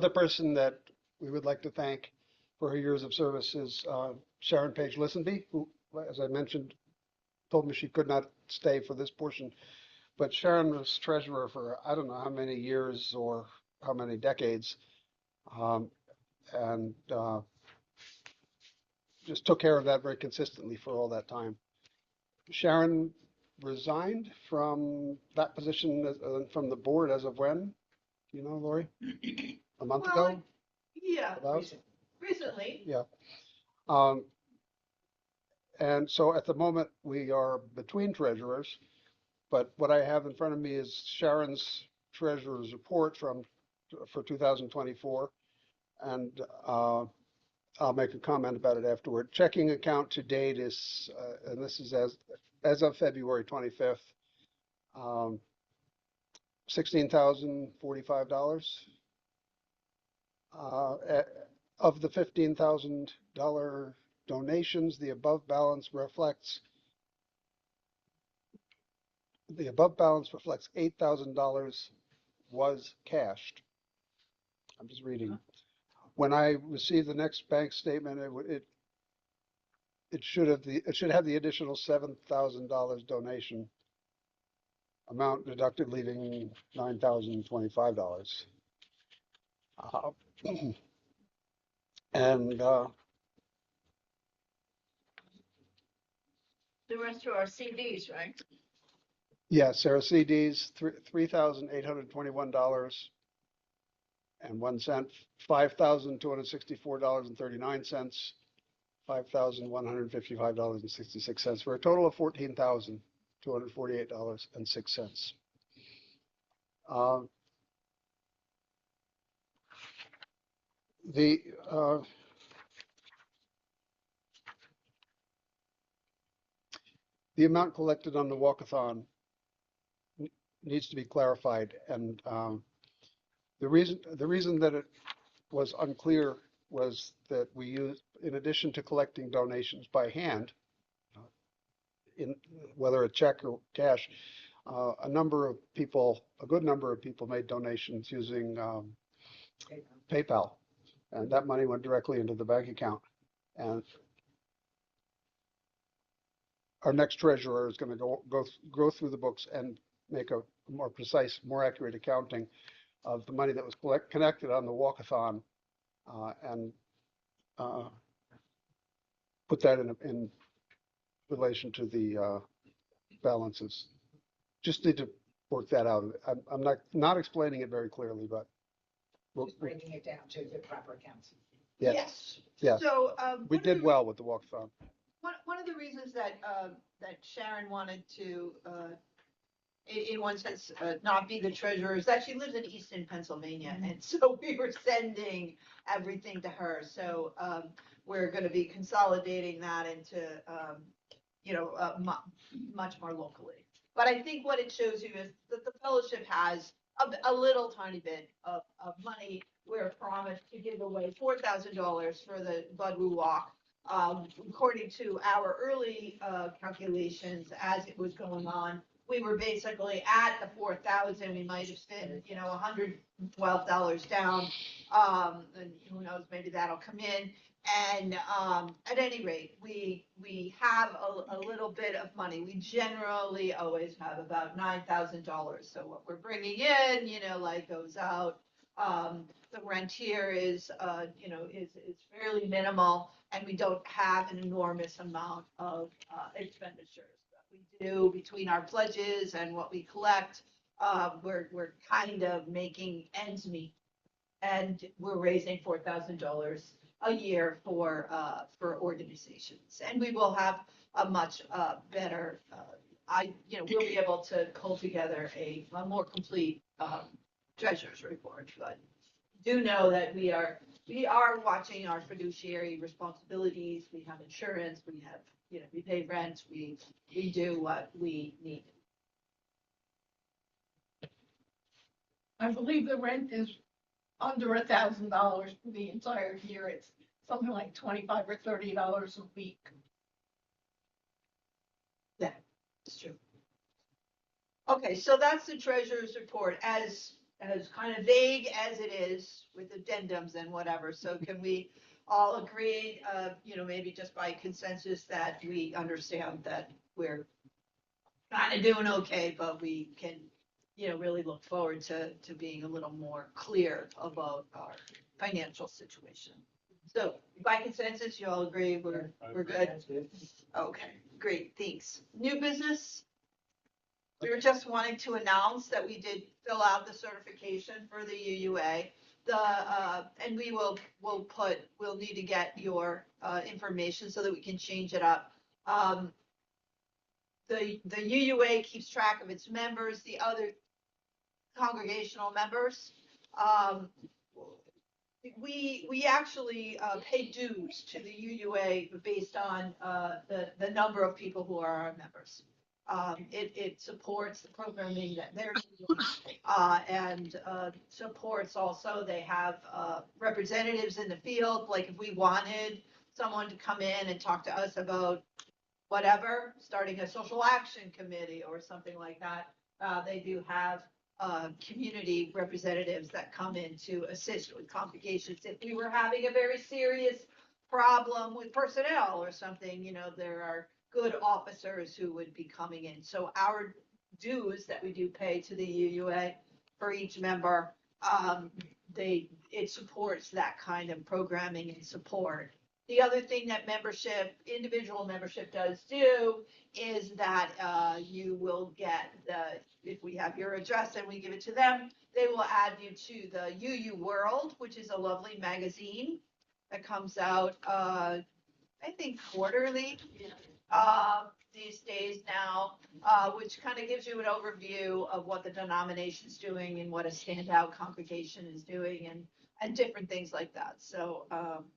person that we would like to thank for her years of service is Sharon Page Listenby, who, as I mentioned, told me she could not stay for this portion. But Sharon was treasurer for I don't know how many years or how many decades, and just took care of that very consistently for all that time. Sharon resigned from that position from the board as of when? Do you know, Laurie? A month ago? Yeah, About? recently. Yeah. And so at the moment we are between treasurers, but what I have in front of me is Sharon's treasurer's report for 2024, and I'll make a comment about it afterward. Checking account to date is, and this is as of February 25th, $16,045. Of the $15,000 donations, the above balance reflects $8,000 was cashed. I'm just reading. When I receive the next bank statement, it should have the additional $7,000 donation amount deducted, leaving $9,025. And The rest are our CDs, right? yeah, Sarah CDs, $3,821.01, $5,264.39, $5,155.66, for a total of $14,248.06. The the amount collected on the walkathon needs to be clarified. And the reason that it was unclear was that we used, in addition to collecting donations by hand, in whether a check or cash, a good number of people made donations using PayPal, and that money went directly into the bank account. And our next treasurer is going to go through the books and make a more precise, more accurate accounting of the money that was connected on the walkathon, and put that in relation to the balances. Just need to work that out. I'm not explaining it very clearly, but Just breaking it down to the proper accounts. yes, yes. So, We did well with the walkathon. one of the reasons that, that Sharon wanted to, in one sense, not be the treasurer is that she lives in Easton, Pennsylvania. And so we were sending everything to her. So, we're going to be consolidating that into, much more locally. But I think what it shows you is that the fellowship has a little tiny bit of money. We're promised to give away $4,000 for the Bud Woo Walk. According to our early calculations, as it was going on, we were basically at the 4,000. We might have spent, $112 down. And who knows, maybe that'll come in. And at any rate, we have a little bit of money. We generally always have about $9,000. So what we're bringing in, goes out. The rent here is fairly minimal, and we don't have an enormous amount of expenditures. But we do, between our pledges and what we collect, we're kind of making ends meet, and we're raising $4,000 a year for organizations, and we will have a much better. We'll be able to pull together a more complete treasurer's report. But do know that we are watching our fiduciary responsibilities. We have insurance. We have we pay rent. We do what we need. I believe the rent is under $1,000 for the entire year. It's something like $25 or $30 a week. Yeah, it's true. Okay, so that's the treasurer's report, as kind of vague as it is, with addendums and whatever. So can we all agree, maybe just by consensus, that we understand that we're kind of doing okay, but we can, really look forward to being a little more clear about our financial situation. So by consensus, you all agree we're good? Okay, great, thanks. New business? We were just wanting to announce that we did fill out the certification for the UUA. And we'll need to get your information so that we can change it up. The UUA keeps track of its members, the other congregational members. We actually pay dues to the UUA based on the number of people who are our members. It supports the programming that they're doing, and supports also, they have representatives in the field. Like if we wanted someone to come in and talk to us about whatever, starting a social action committee or something like that, they do have community representatives that come in to assist with congregations. If we were having a very serious problem with personnel or something, there are good officers who would be coming in. So our dues that we do pay to the UUA for each member, it supports that kind of programming and support. The other thing that individual membership does do is that you will get if we have your address and we give it to them, they will add you to the UU World, which is a lovely magazine that comes out, I think quarterly these days now, which kind of gives you an overview of what the denomination's doing and what a standout congregation is doing. And and different things like that. So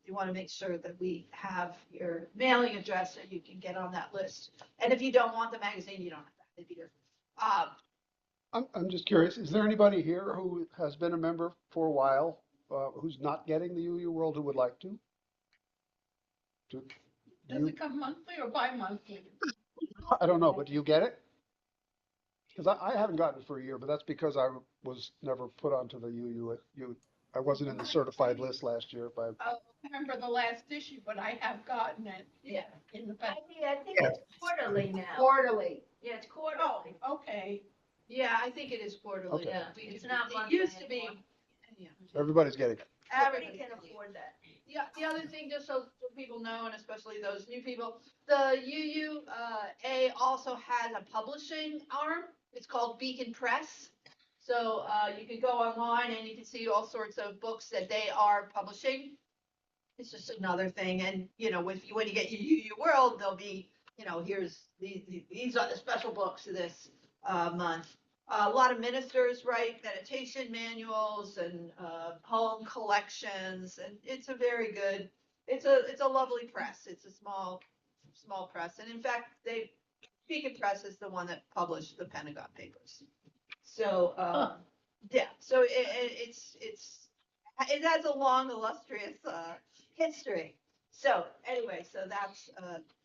you want to make sure that we have your mailing address so you can get on that list. And if you don't want the magazine, you don't have to have it either. I'm just curious, is there anybody here who has been a member for a while, who's not getting the UU World who would like to? Do Does you, it come monthly or bi-monthly? I don't know, but do you get it? Because I haven't gotten it for a year, but that's because I was never put onto the I wasn't in the certified list last year by, I don't remember the last issue, but I have gotten it Yeah. in the past. I think it's quarterly now. Quarterly. Yeah, it's Oh, quarterly. okay. Yeah, I think it is quarterly. Okay. Yeah, it's not It monthly used to be. anymore. Yeah. everybody's getting it. Everybody can afford that. Yeah, the other thing, just so people know, and especially those new people, the UUA also has a publishing arm. It's called Beacon Press. So you can go online and you can see all sorts of books that they are publishing. It's just another thing. And, you know, when you get your UU World, there'll be, you know, here's these are the special books this month. A lot of ministers write meditation manuals and poem collections, and it's a very good. It's a lovely press. It's a small press, and in fact, Beacon Press is the one that published the Pentagon Papers. So yeah, so it has a long illustrious history. So anyway, so that's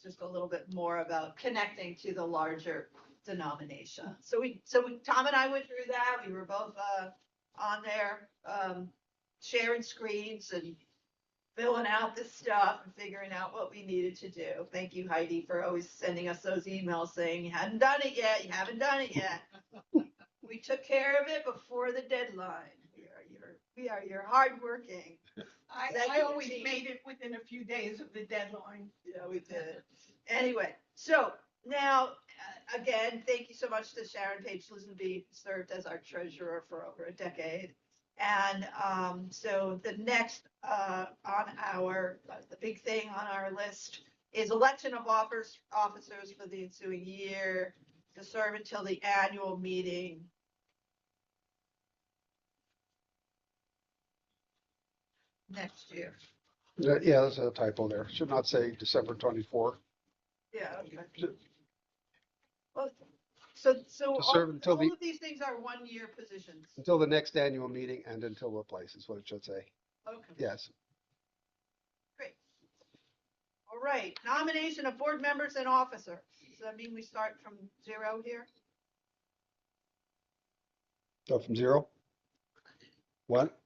just a little bit more about connecting to the larger denomination. So Tom and I went through that. We were both on there sharing screens and filling out this stuff and figuring out what we needed to do. Thank you, Heidi, for always sending us those emails saying you hadn't done it yet, you haven't done it yet. We took care of it before the deadline. We are your hardworking. I always made it within a few days of the deadline. Yeah, we did. Anyway, so now, again, thank you so much to Sharon Page Lisenby, who served as our treasurer for over a decade. And so the next the big thing on our list is election of officers for the ensuing year to serve until the annual meeting. Next year. Yeah, there's a typo there. Should not say December 24. Yeah, okay. Well, so To serve until all of these things are 1-year positions. until the next annual meeting and until replaced is what it should say. Okay, Yes. great. All right, nomination of board members and officers. Does that mean we start from 0 here? Go from 0? What?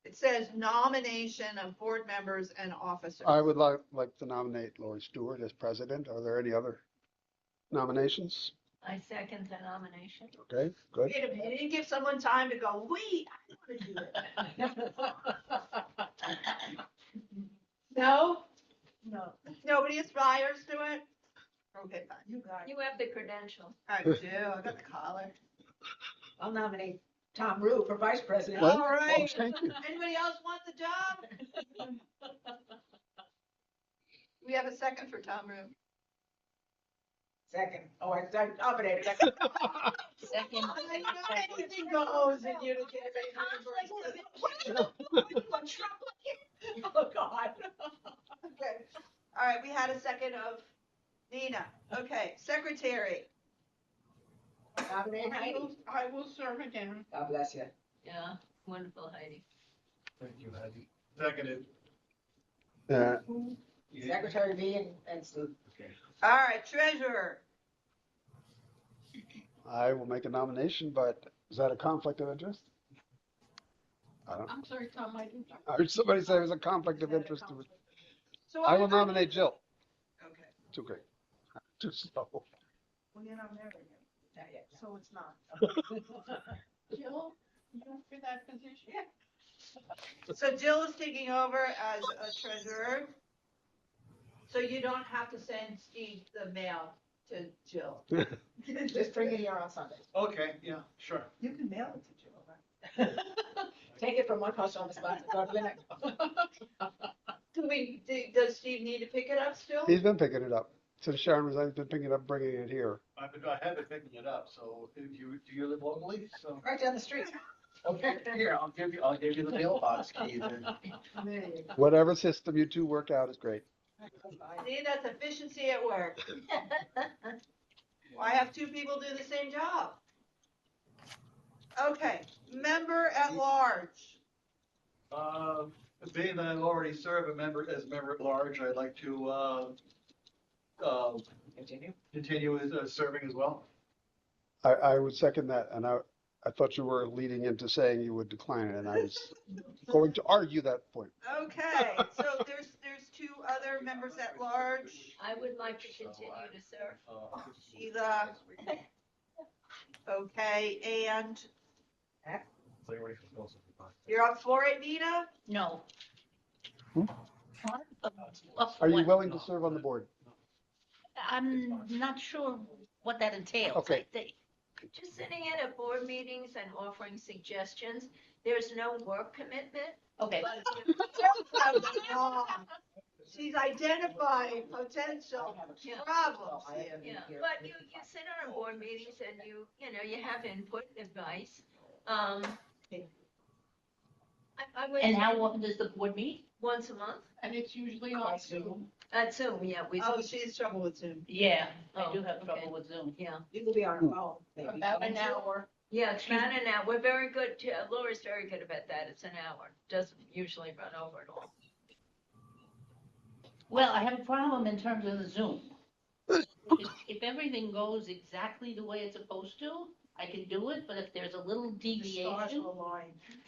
It says nomination of board members and officers. I would like to nominate Laurie Stuart as president. Are there any other nominations? I second the nomination. Okay, good. Wait a minute, you didn't give someone time to go, wait, I want to do it. No? No. Nobody aspires to it? Okay, fine. You got it. You have the credentials. I do, I got the collar. I'll nominate Tom Rue for vice president. What? All right. Oh, thank you. Anybody else want the job? We have a second for Tom Room. Second. Oh, I nominated. Second. Anything goes and you don't get Oh, God. Okay. All right, we had a second of Nina. Okay, secretary. Nominate Heidi. I will serve again. God bless you. Yeah, wonderful, Heidi. Thank you, Heidi. Seconded. Secretary B and Steve. All right, treasurer. I will make a nomination, but is that a conflict of interest? I don't, I'm sorry, Tom, I didn't. I heard somebody say it was a conflict of interest. So I will nominate Jill. Okay. Too quick. Too slow. Well, you're not married yet, Not yet. so it's not. Jill, you up for that position? So Jill is taking over as a treasurer. So you don't have to send Steve the mail to Jill. Just bring it here on Sunday. Okay, yeah, sure. You can mail it to Jill, right? Take it from one post office box and go to the next. Does Steve need to pick it up still? He's been picking it up. Since Sharon resigned, he's been picking it up, bringing it here. I have been picking it up, so do you live locally? So, Right down the street. Okay, here, I'll give you the mailbox key then. Whatever system you two work out is great. See, that's efficiency at work. Why have two people do the same job? Okay, member at large. Being that I already serve as a member at large, I'd like to, continue as, serving as well. I would second that, and I thought you were leading into saying you would decline it, and I was going to argue that point. Okay, so there's two other members at large. I would like to continue to serve. Sheila. Okay, and you're up for it, Nina? No. Hmm? Up for Are you what? willing to serve on the board? I'm not sure what that entails. Okay. Just sitting in at board meetings and offering suggestions. There's no work commitment. Okay, She's identifying potential problems here. Yeah, but you sit on board meetings and you have input, advice. I would. and how often does the board meet? Once a month. And it's usually on Zoom. At Zoom, yeah, we. Oh, she has trouble with Zoom. Yeah, I Oh, do have okay. trouble with Zoom. Yeah, You could be on a phone, maybe. About an hour. yeah, it's about an hour. We're very good, Laura's very good about that. It's an hour. Doesn't usually run over at all. Well, I have a problem in terms of the Zoom. If everything goes exactly the way it's supposed to, I can do it, but if there's a little deviation,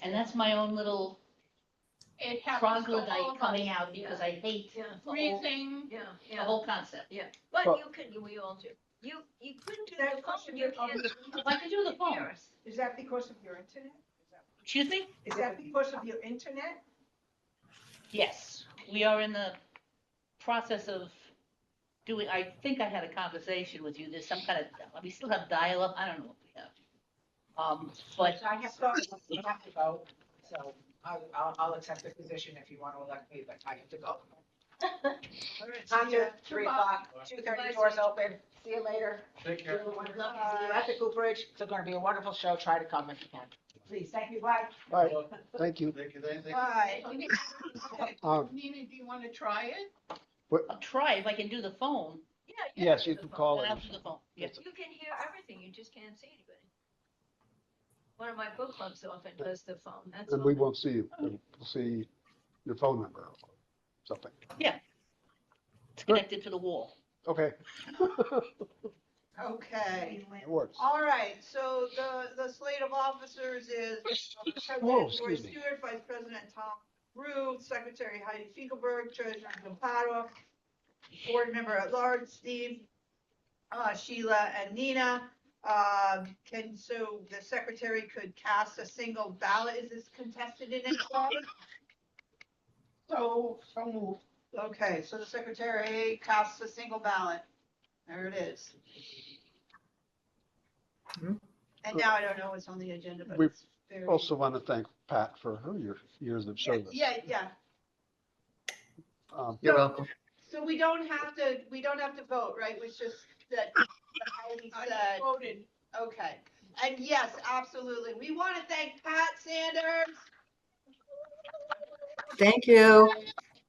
and that's my own little It happens to all troglodyte of coming us. out because I hate Yeah, Freezing. yeah, the yeah, whole concept. yeah. But Well- we all do. You couldn't do That the question phone. You of- can't. I can do the phone. hear us. Is that because of your internet? Excuse me? Is that because of your internet? Yes, we are in the process of doing, I think I had a conversation with you, there's some kind of, we still have dial-up, I don't know what we have. But I have to go, so I'll accept the position if you want to elect me, but I have to go. Under 3 o'clock, 2:30 doors open. See you later. Take care. Love to see you at the Cooperage. It's going to be a wonderful show. Try to come if you can. Please, thank you, bye. All right, thank you. Thank you, thank you. Bye. Nina, do you want to try it? I'll try if I can do the phone, Yeah. Yes, can you do can the call phone. then in. I'll do the phone, yes. You can hear everything. You just can't see anybody. One of my book clubs often does the phone. That's And all. we won't see you. We'll see your phone number or something. It's connected to the wall. Okay, Okay. it works. All right, so the slate of officers is President Whoa, Laurie excuse me. Stuart, Vice President Tom Ruth, Secretary Heidi Finkelberg, Treasurer Bill Padua, Board Member at Large Steve, Sheila, and Nina. So the secretary could cast a single ballot. Is this contested in any way? So moved. Okay, so the secretary casts a single ballot. There it is. And now I don't know what's on the agenda, but We it's very. Also want to thank Pat for her years of service. Yeah. You're welcome. So we don't have to vote, right? It was just that Heidi I said, voted. okay. And yes, absolutely. We want to thank Pat Sanders. Thank you.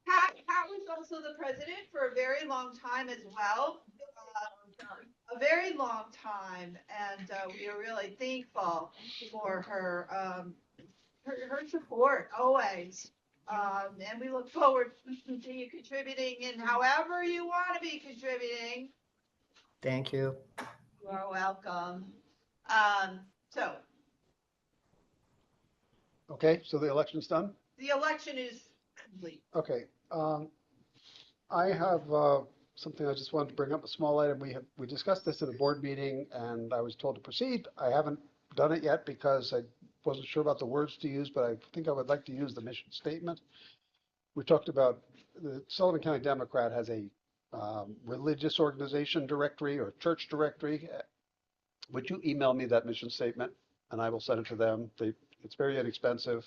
Pat was also the president for a very long time as well. A very long time, and we are really thankful for her her support always. And we look forward to you contributing in however you want to be contributing. Thank you. You are welcome. So Okay, so the election's done? the election is complete. Okay, I have something I just wanted to bring up, a small item. We discussed this at a board meeting and I was told to proceed. I haven't done it yet because I wasn't sure about the words to use, but I think I would like to use the mission statement. We talked about the Sullivan County Democrat has a religious organization directory or church directory. Would you email me that mission statement and I will send it to them? It's very inexpensive.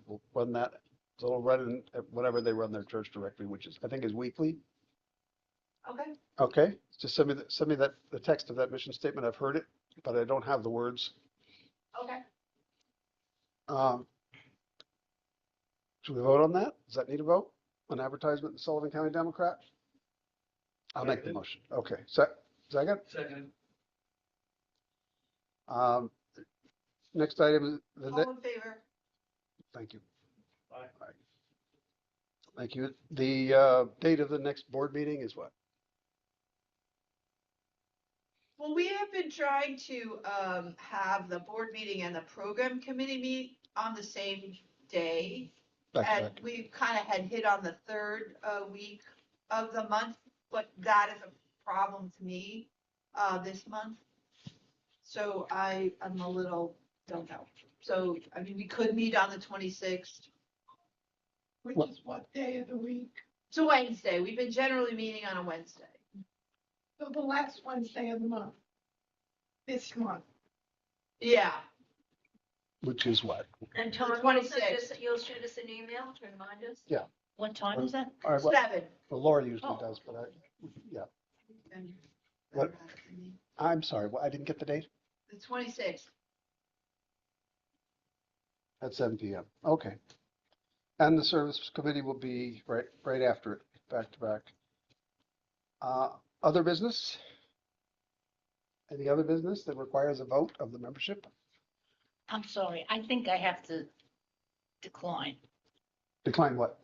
We'll run that. So we'll run it whenever they run their church directory, which is, I think, is weekly. Okay. Okay, just send me the text of that mission statement. I've heard it, but I don't have the words. Okay. Um, Should we vote on that? Does that need a vote? On advertisement in Sullivan County Democrat? I'll make the Seconded. motion. Okay, second? Second. Um, Next item is All in favor? thank you. Aye. Thank you. The date of the next board meeting is what? Well, we have been trying to have the board meeting and the program committee meet on the same day. Back to And back. we kind of had hit on the third week of the month, but that is a problem to me this month. So I'm a little, don't know. So, I mean, we could meet on the 26th. Which What? is what day of the week? It's a Wednesday. We've been generally meeting on a Wednesday. So the last Wednesday of the month. This month. Yeah, Which is what? And Tom, you'll shoot us an email to remind us? What time is that? All right, well, 7. Laura usually Oh. does, but What? I'm sorry, I didn't get the date? The 26th. At 7 PM. Okay. And the service committee will be right after it, back to back. Other business? Any other business that requires a vote of the membership? I'm sorry, I think I have to decline Decline what?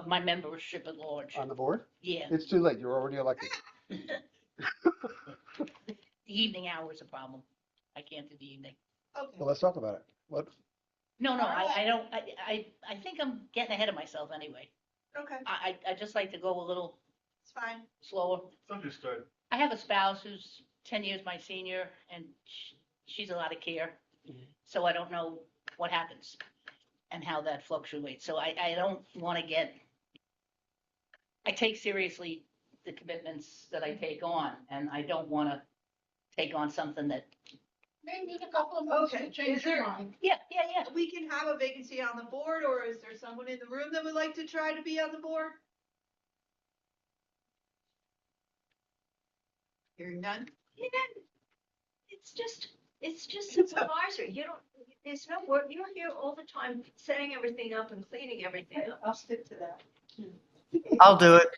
my membership at large. On the board? Yeah, It's too late. You're already elected. the evening hour is a problem. I can't do the evening. Okay. Well, let's talk about it. What? No, All right. I don't, I think I'm getting ahead of myself anyway. Okay, I just like to go a little it's fine. slower. Understood. I have a spouse who's 10 years my senior and she's a lot of care. Mhm. So I don't know what happens and how that fluctuates. So I don't want to I take seriously the commitments that I take on and I don't want to take on something that, Maybe in a couple of months Okay, to change is your there- mind. yeah. We can have a vacancy on the board, or is there someone in the room that would like to try to be on the board? Hearing none? You know, it's just supervisory. You don't, there's no work. You're here all the time setting everything up and cleaning everything up. I'll stick to that. I'll do it.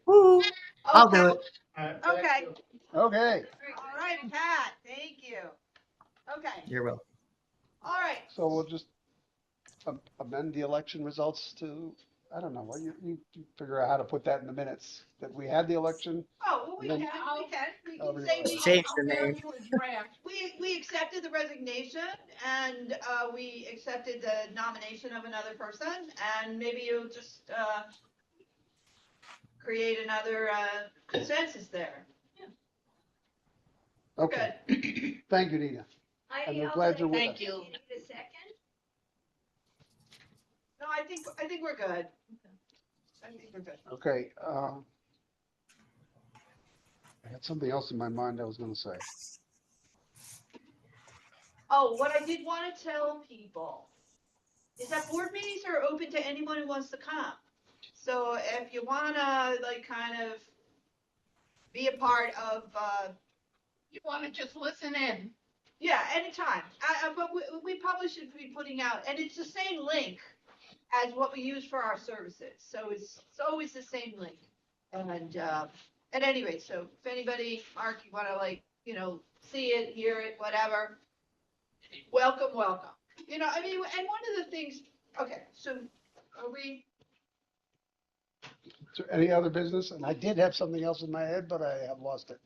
Woo, I'll do it. Okay, Okay, all right, Pat, thank you. Okay, You're welcome. all right. so we'll just amend the election results to, I don't know, what you figure out how to put that in the minutes, that we had the election. Oh, well, we Then- can I'll say revise. Change the name. To a draft. we accepted the resignation and we accepted the nomination of another person, and maybe you'll just create another consensus there. Okay, thank you, Nina. And we're glad you're with Thank us. you. Need a second? No, I think we're good. I think we're good. Okay, I had something else in my mind I was gonna say. Oh, what I did want to tell people is that board meetings are open to anyone who wants to come. So if you wanna like kind of be a part of, You want to just listen in. yeah, anytime. But we probably should be putting out, and it's the same link as what we use for our services. So it's always the same link. And at any rate, so if anybody, Mark, you want to like, see it, hear it, whatever, welcome. I mean, and one of the things, okay, so are we, Is there any other business? And I did have something else in my head, but I have lost it.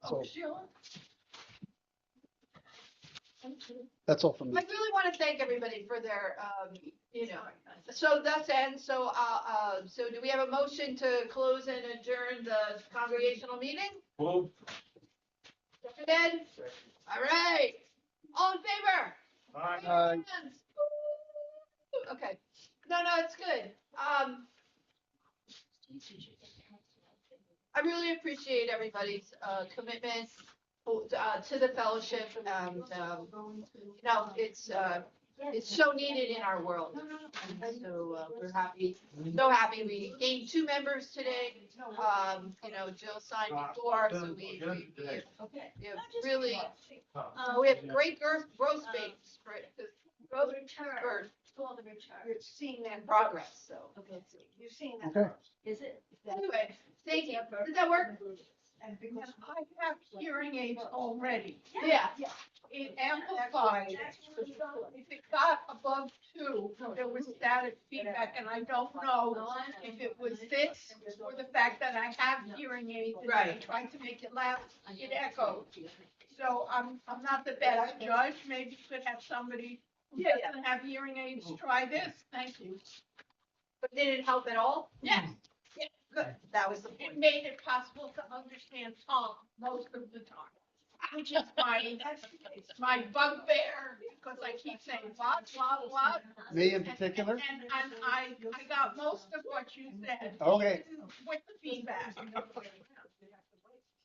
So Oh, Sheila? that's all from me. I really want to thank everybody for their, so that's end. So, so do we have a motion to close and adjourn the congregational meeting? Well, Seconded? All right. All in favor? aye. Hands. Woo. Okay. No, it's good. I really appreciate everybody's commitment to the fellowship. It's so needed in our world. And so we're happy, so happy. We gained 2 members today. Jill signed before, so we have really, we have great growth space for it. 'Cause growth return, or all the return. you're seeing that progress, so Okay, you're seeing that. Okay. is it? Anyway, thank you. Does that work? And because I have hearing aids already, Yeah. it amplifies. If it got above 2, there was static feedback, and I don't know if it was this or the fact that I have hearing aids. And I Right. tried to make it loud, it echoed. So I'm not the best judge. Maybe you could have somebody who Yeah. doesn't have hearing aids try this. Thank you. But did it help at all? Yes. Good. That was the It point. made it possible to understand Tom most of the time, which is my bugbear, because I keep saying, what? Me in particular? And I got most of what you said. Okay. With the feedback.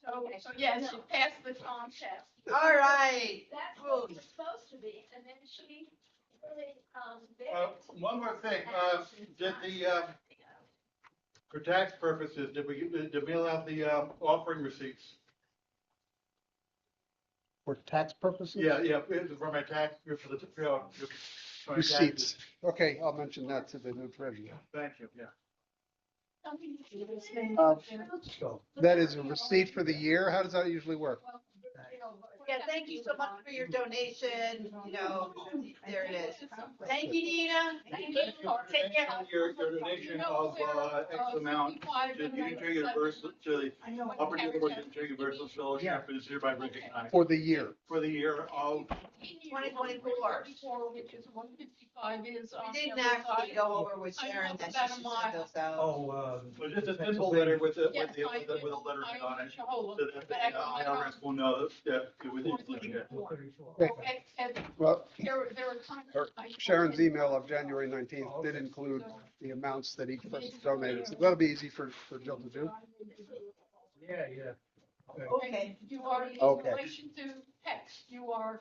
So yes, you passed the Tom test. All right. That's what it was supposed to be, and then she really, One more thing, did for tax purposes, did we mail out the, offering receipts? For tax purposes? Yeah, for my tax, for the, for my taxes. Receipts. Okay, I'll mention that to the new treasurer. Thank you, yeah. That is a receipt for the year. How does that usually work? Yeah, thank you so much for your donation, there it is. Thank you, Nina. Thank you. Take care. Your donation of, X amount to the Unitary Universal, to the Upper Newport Unitary Universal Fellowship is hereby recognized. For the year. For the year of, 2024. Which is 155 is on We the didn't other actually side. go over with Sharon that she should send those out. well, just a simple letter with a, Yes, with I a did. letter I on it, Shahola. so that the IRS will know that it was legit. Okay. And Well, there are times. Sharon's email of January 19th did include the amounts that each person donated. So that'll be easy for Jill to do. Okay, you are, in Okay. relation to text, you are